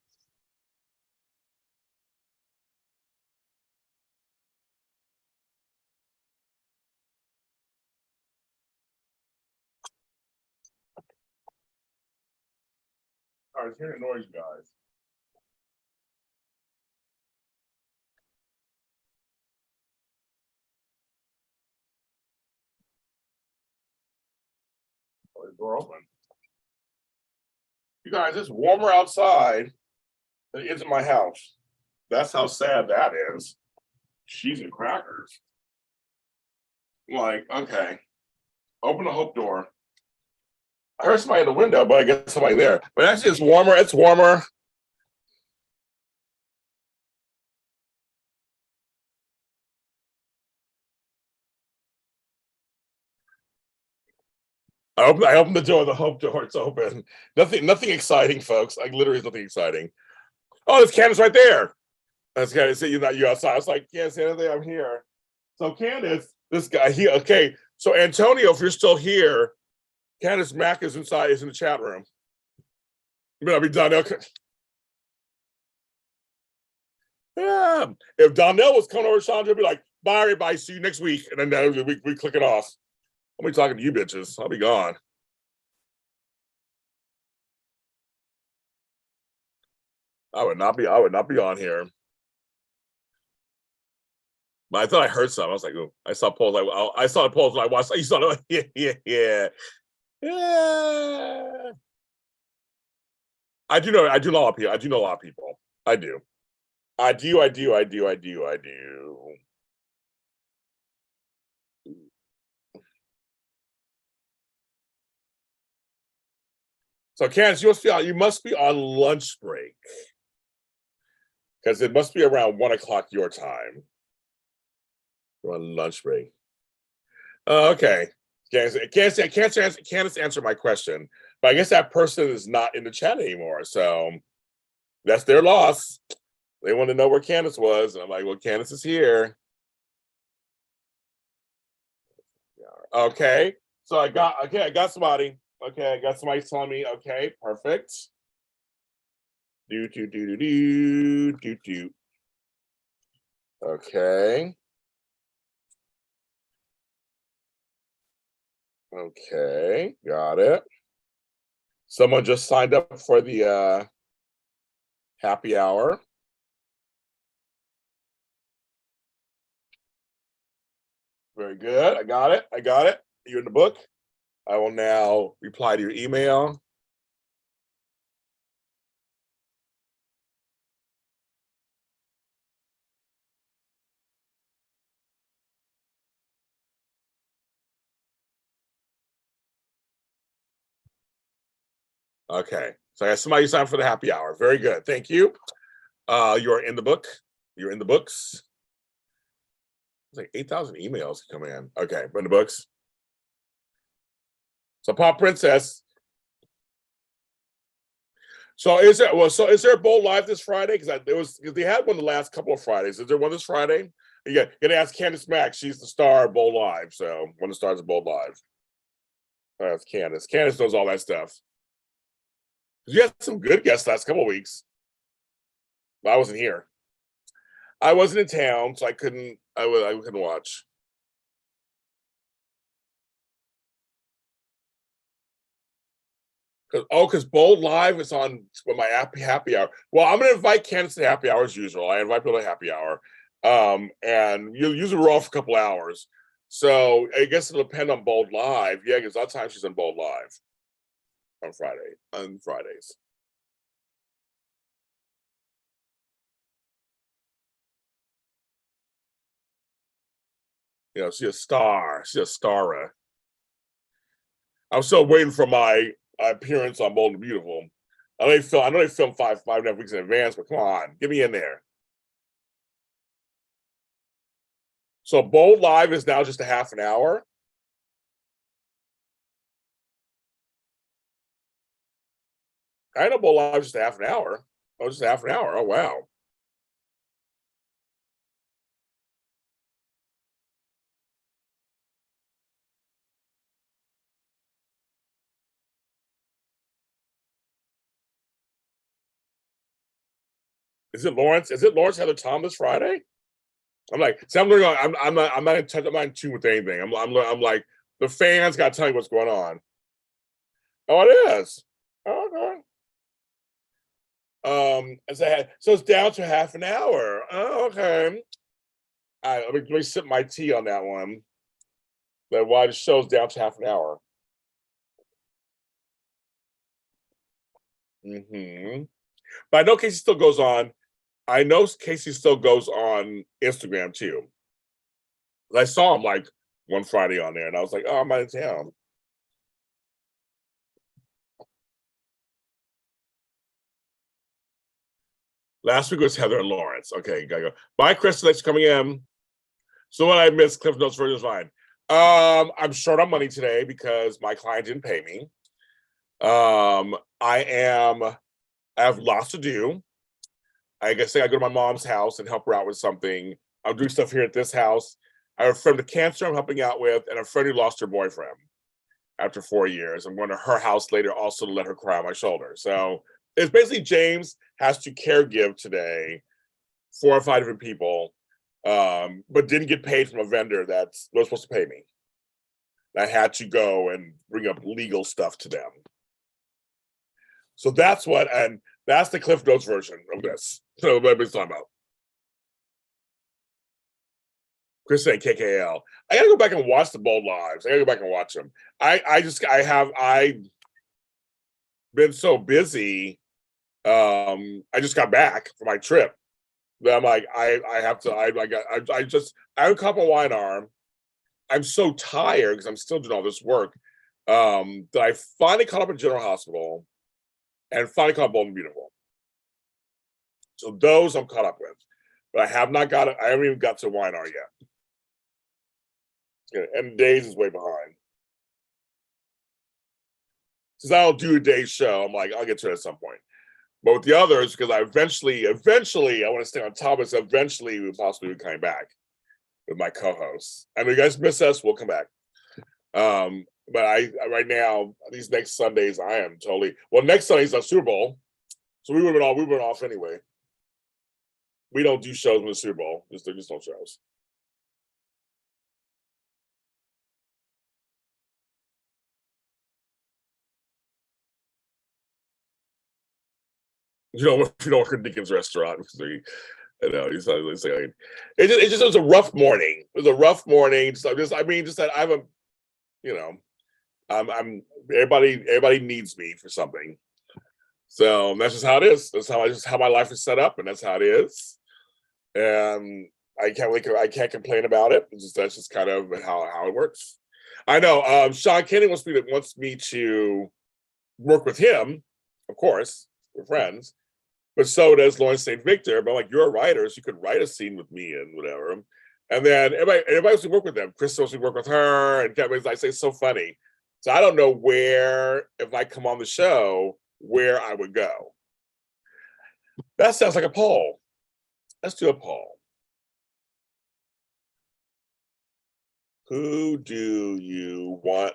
I was hearing noise, guys. Oh, the door open. You guys, it's warmer outside than it is in my house. That's how sad that is. Cheese and crackers. Like, okay. Open the hope door. I heard somebody at the window, but I guess somebody there. But actually, it's warmer. It's warmer. I opened the door. The hope door. It's open. Nothing exciting, folks. Like literally nothing exciting. Oh, there's Candace right there. That's Candace. You're not you outside. I was like, can't say anything. I'm here. So Candace, this guy here. Okay. So Antonio, if you're still here, Candace Mack is in the chat room. I'll be Donnell. Yeah. If Donnell was coming over, Chandra, would be like, bye, everybody. See you next week. And then we click it off. I'll be talking to you bitches. I'll be gone. I would not be on here. But I thought I heard something. I was like, oh, I saw polls. I saw the polls when I watched. You saw it. Yeah. I do know a lot of people. I do know a lot of people. I do. So Candace, you must be on lunch break. Because it must be around 1:00 your time. You're on lunch break. Okay. Candace answered my question, but I guess that person is not in the chat anymore. So that's their loss. They want to know where Candace was. And I'm like, well, Candace is here. Okay. So I got somebody. Okay, I got somebody telling me, okay, perfect. Do. Okay. Okay, got it. Someone just signed up for the happy hour. Very good. I got it. You're in the book. I will now reply to your email. Okay. So I got somebody signed for the happy hour. Very good. Thank you. You're in the book. You're in the books. It's like 8,000 emails come in. Okay, we're in the books. So Pop Princess. So is there a bowl live this Friday? Because they had one the last couple of Fridays. Is there one this Friday? You gotta ask Candace Mack. She's the star of Bowl Live. So one of the stars of Bowl Live. That's Candace. Candace knows all that stuff. You had some good guests last couple of weeks. But I wasn't here. I wasn't in town, so I couldn't watch. Because Bold Live is on my happy hour. Well, I'm going to invite Candace to happy hour as usual. I invite people to happy hour. And you usually we're off for a couple hours. So I guess it'll depend on Bold Live. Yeah, because a lot of times she's on Bold Live on Fridays. You know, she's a star. She's a starra. I'm still waiting for my appearance on Bold and Beautiful. I know they film five and a half weeks in advance, but come on, get me in there. So Bold Live is now just a half an hour. I know Bold Live is just a half an hour. Oh, just a half an hour. Oh wow. Is it Lawrence? Is it Lawrence Heather Thomas Friday? I'm like, see, I'm not in touch. I'm not in tune with anything. I'm like, the fans got to tell me what's going on. Oh, it is. Oh, okay. So it's down to half an hour. Oh, okay. All right, let me sip my tea on that one. That why the show's down to half an hour. But I know Casey still goes on. I know Casey still goes on Instagram too. I saw him like one Friday on there, and I was like, "Oh, I'm out of town." Last week was Heather and Lawrence. Okay, gotta go. Bye, Chris. Thanks for coming in. So what I missed, Cliff Notes version is fine. I'm short on money today because my client didn't pay me. I have lots to do. I guess I go to my mom's house and help her out with something. I'm doing stuff here at this house. I have a friend with cancer I'm helping out with, and a friend who lost her boyfriend after 4 years. I'm going to her house later also to let her cry on my shoulder. So it's basically James has to caregive today 4 or 5 different people, but didn't get paid from a vendor that was supposed to pay me. I had to go and bring up legal stuff to them. So that's the Cliff Notes version of this. So what I'm talking about. Chris saying KKL. I gotta go back and watch the Bold Lives. I gotta go back and watch them. I've been so busy. I just got back from my trip. That I'm like, I have to, I have a couple of wine arm. I'm so tired because I'm still doing all this work. That I finally caught up at General Hospital and finally caught up Bold and Beautiful. So those I'm caught up with. But I have not got it. I haven't even got to wine R yet. Yeah, and Days is way behind. Since I don't do a day show, I'm like, I'll get to it at some point. But with the others, because I eventually, I want to stay on top of it. So eventually, we possibly be coming back with my co-hosts. I know you guys miss us. We'll come back. But I right now, these next Sundays, I am totally well. Next Sunday's our Super Bowl, so we were off anyway. We don't do shows in the Super Bowl. They're just no shows. You know, her Dickens restaurant because they, you know, it's like it just was a rough morning. It was a rough morning. I mean, just that I'm a, you know, I'm everybody needs me for something. So that's just how it is. That's how my life is set up, and that's how it is. And I can't complain about it. That's just kind of how it works. I know. Sean Kenny wants me to work with him, of course, we're friends. But so does Lawrence St. Victor. But I'm like, you're a writer, so you could write a scene with me and whatever. And then everybody wants to work with them. Chris wants to work with her, and Kevin's like, say, it's so funny. So I don't know where, if I come on the show, where I would go. That sounds like a poll. Let's do a poll. Who do you want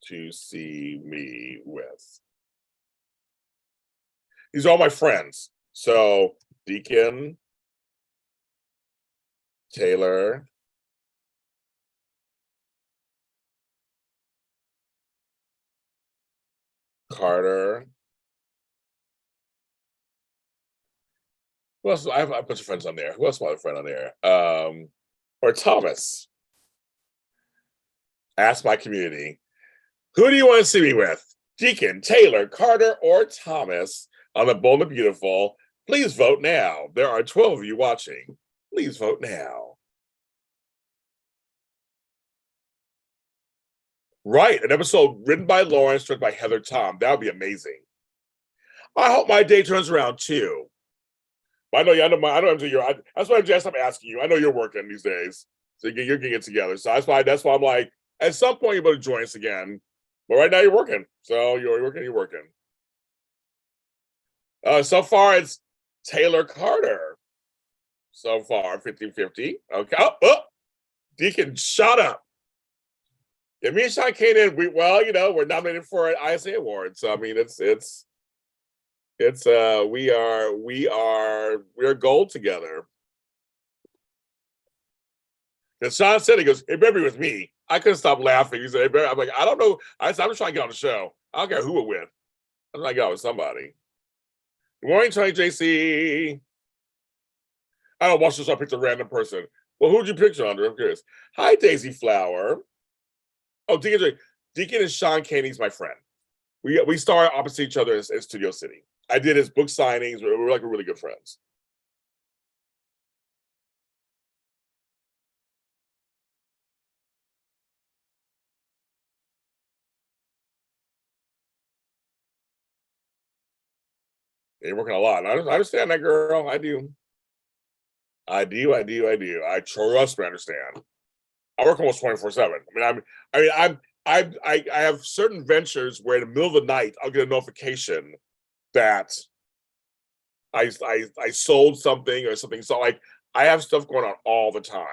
to see me with? These are all my friends. So Deacon, Taylor, Carter, Who else? I have a bunch of friends on there. Who else? My friend on there. Or Thomas. Ask my community. Who do you want to see me with? Deacon, Taylor, Carter, or Thomas on the Bold and the Beautiful? Please vote now. There are 12 of you watching. Please vote now. Right, an episode written by Lauren, struck by Heather Tom. That would be amazing. I hope my day turns around too. I know that's why I'm just asking you. I know you're working these days, so you're getting it together. So that's why I'm like, at some point you better join us again. But right now you're working, so you're working. So far it's Taylor Carter. So far 50-50. Okay. Oh, Deacon, shut up. Yeah, me and Sean Kanan, we're nominated for an ISA award. So I mean, we're gold together. And Sean said, he goes, it better be with me. I couldn't stop laughing. He said, I'm like, I don't know. I'm just trying to get on the show. I don't care who it with. I'm trying to get on with somebody. Good morning, Tony JC. I don't watch this. I picked a random person. Well, who'd you picture under? I'm curious. Hi, Daisy Flower. Oh, Deacon is Sean Caney's my friend. We started opposite each other in Studio City. I did his book signings. We're like really good friends. You're working a lot. I understand that, girl. I do. I trust me, I understand. I work almost 24/7. I have certain ventures where in the middle of the night I'll get a notification that I sold something or something. So like I have stuff going on all the time.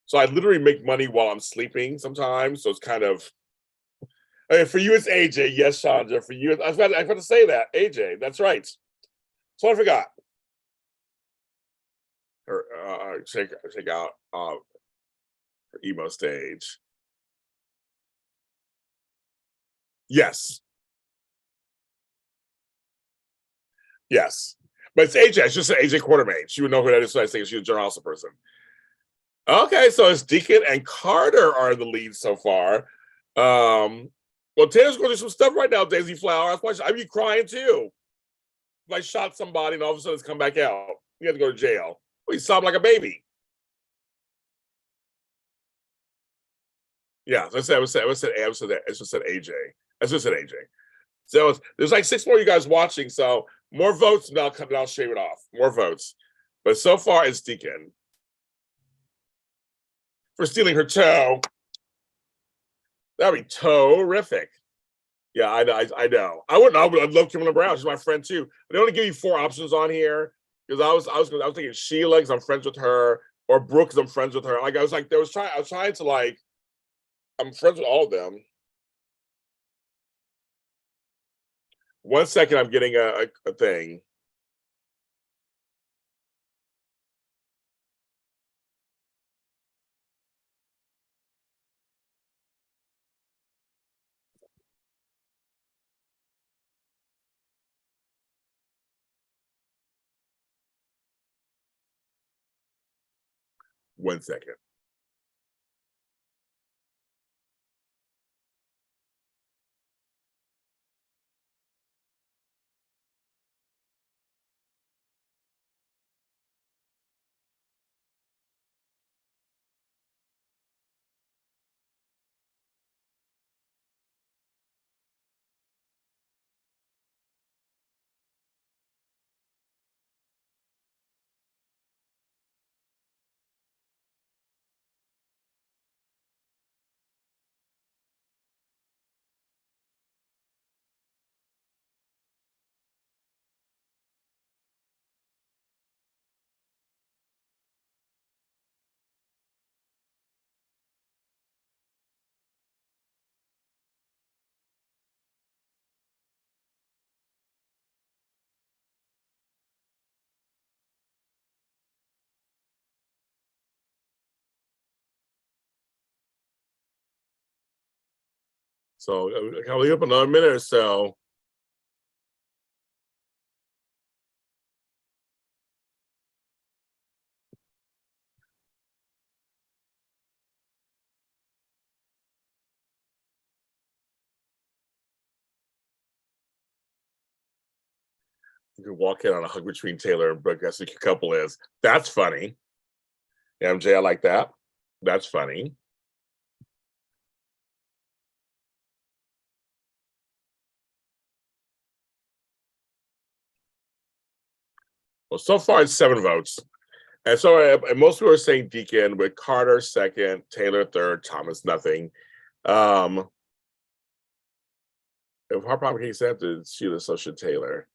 So I literally make money while I'm sleeping sometimes. So it's kind of for you it's AJ. Yes, Chandra. For you, I was about to say that. AJ, that's right. So I forgot. Or check out her emo stage. Yes. Yes. But it's AJ. It's just an AJ Quartermain. She would know who that is. So I think she's a General Hospital person. Okay, so it's Deacon and Carter are the leads so far. Well, Taylor's going through some stuff right now, Daisy Flower. That's why I'd be crying too. If I shot somebody and all of a sudden it's come back out, you have to go to jail. Well, you sob like a baby. Yeah, let's say AJ. It's just said AJ. It's just said AJ. So there's like 6 more of you guys watching. So more votes, and I'll shave it off. More votes. But so far, it's Deacon for stealing her toe. That'd be terrific. Yeah, I know. I'd love Kimberly Brown. She's my friend too. But they only give you 4 options on here because I was thinking Sheila because I'm friends with her, or Brooke because I'm friends with her. Like I was trying to like, I'm friends with all of them. 1 second, I'm getting a thing. One second. So I'll leave up another minute or so. You can walk in on a hug between Taylor and Brooke. That's who your couple is. That's funny. MJ, I like that. That's funny. Well, so far it's 7 votes. And so and most people are saying Deacon, with Carter second, Taylor third, Thomas nothing. If Heart Problem King accepted, Sheila, so should Taylor.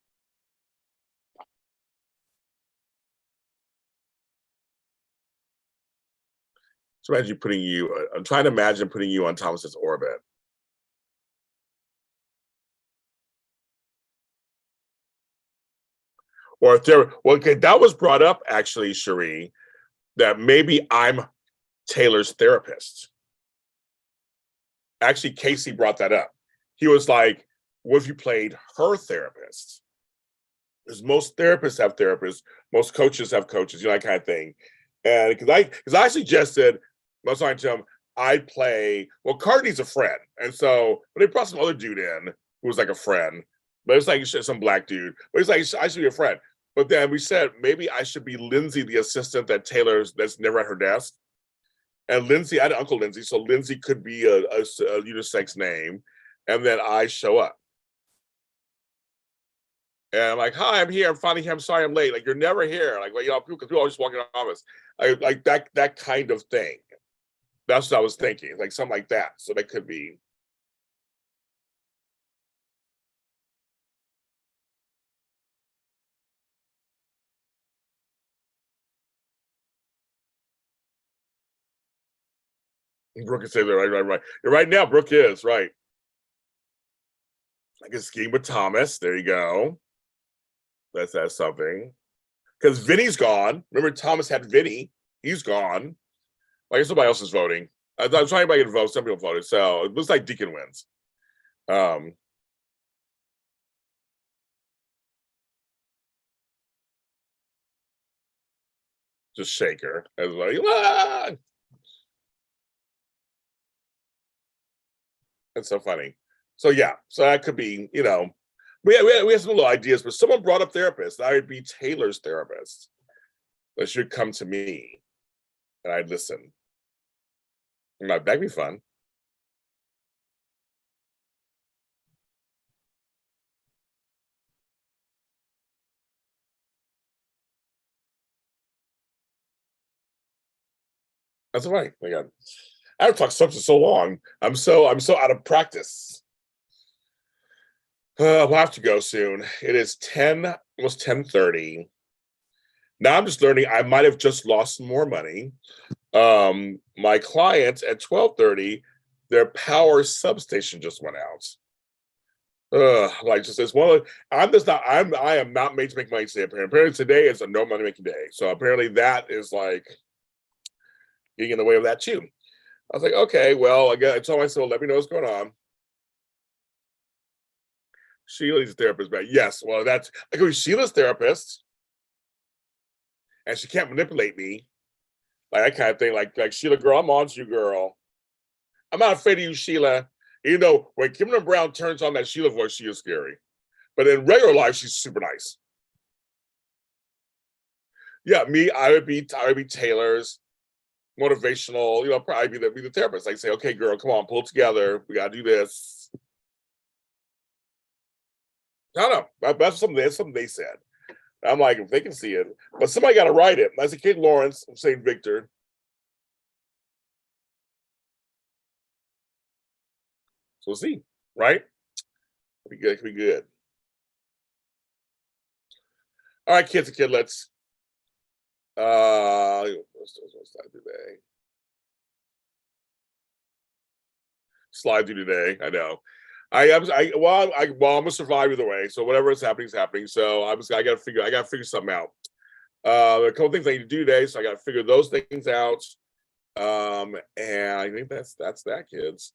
So imagine putting you, I'm trying to imagine putting you on Thomas's orbit. Or if there, well, okay, that was brought up actually, Cherie, that maybe I'm Taylor's therapist. Actually, Casey brought that up. He was like, what if you played her therapist? Because most therapists have therapists, most coaches have coaches, you know, that kind of thing. And because I suggested, I was talking to him, I'd play, well, Cardi's a friend. And so, but they brought some other dude in who was like a friend, but it's like some black dude. But he's like, I should be a friend. But then we said, maybe I should be Lindsay, the assistant that that's never at her desk. And Lindsay, I had Uncle Lindsay, so Lindsay could be a unisex name. And then I show up. And I'm like, hi, I'm here. I'm finally here. I'm sorry I'm late. Like, you're never here. Like, well, you know, people always walk in the office. Like that kind of thing. That's what I was thinking. Like something like that. So that could be. Brooke is saying that right. Right now, Brooke is right. I can scheme with Thomas. There you go. That's something. Because Vinny's gone. Remember, Thomas had Vinny. He's gone. I guess somebody else is voting. I was trying to get votes. Some people voted. So it looks like Deacon wins. Just shake her. Everybody, ah! That's so funny. So yeah, so that could be, you know, we have some little ideas, but someone brought up therapists. I would be Taylor's therapist. That should come to me, and I'd listen. And that'd be fun. That's right. My God, I haven't talked substance so long. I'm so out of practice. We'll have to go soon. It is almost 10:30. Now I'm just learning I might have just lost more money. My clients at 12:30, their power substation just went out. Like just it's one of I am not made to make money today. Apparently today is a no money making day. So apparently that is like getting in the way of that too. I was like, okay, well, I told myself, let me know what's going on. Sheila's therapist, but yes, well, I could be Sheila's therapist, and she can't manipulate me, like that kind of thing. Like Sheila, girl, I'm on to you, girl. I'm not afraid of you, Sheila. You know, when Kimberly Brown turns on that Sheila voice, she is scary. But in regular life, she's super nice. Yeah, I would be Taylor's motivational, you know, probably be the therapist. Like say, okay, girl, come on, pull it together. We gotta do this. I don't know. That's something they said. I'm like, if they can see it, but somebody got to write it. That's a kid, Lawrence of St. Victor. So we'll see, right? It'll be good. It'll be good. All right, kids and kidlets. What's that today? Slide through today. I know. I'm gonna survive either way. So whatever is happening is happening. So I gotta figure something out. A couple things I need to do today, so I gotta figure those things out. And I think that's that, kids.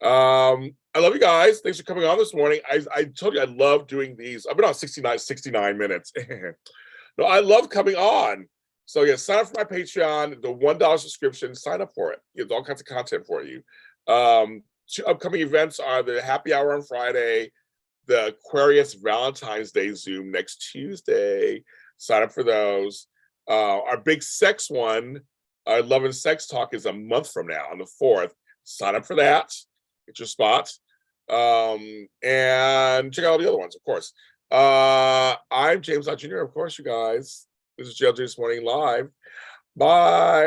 I love you guys. Thanks for coming on this morning. I told you I love doing these. I've been on 69 minutes. No, I love coming on. So yeah, sign up for my Patreon, the $1 subscription, sign up for it. There's all kinds of content for you. 2 upcoming events are the happy hour on Friday, the Aquarius Valentine's Day Zoom next Tuesday. Sign up for those. Our big sex one, our Love and Sex Talk, is a month from now on the 4th. Sign up for that. Get your spot. And check out all the other ones, of course. I'm James Lott Jr., of course, you guys. This is JLJ This Morning Live. Bye.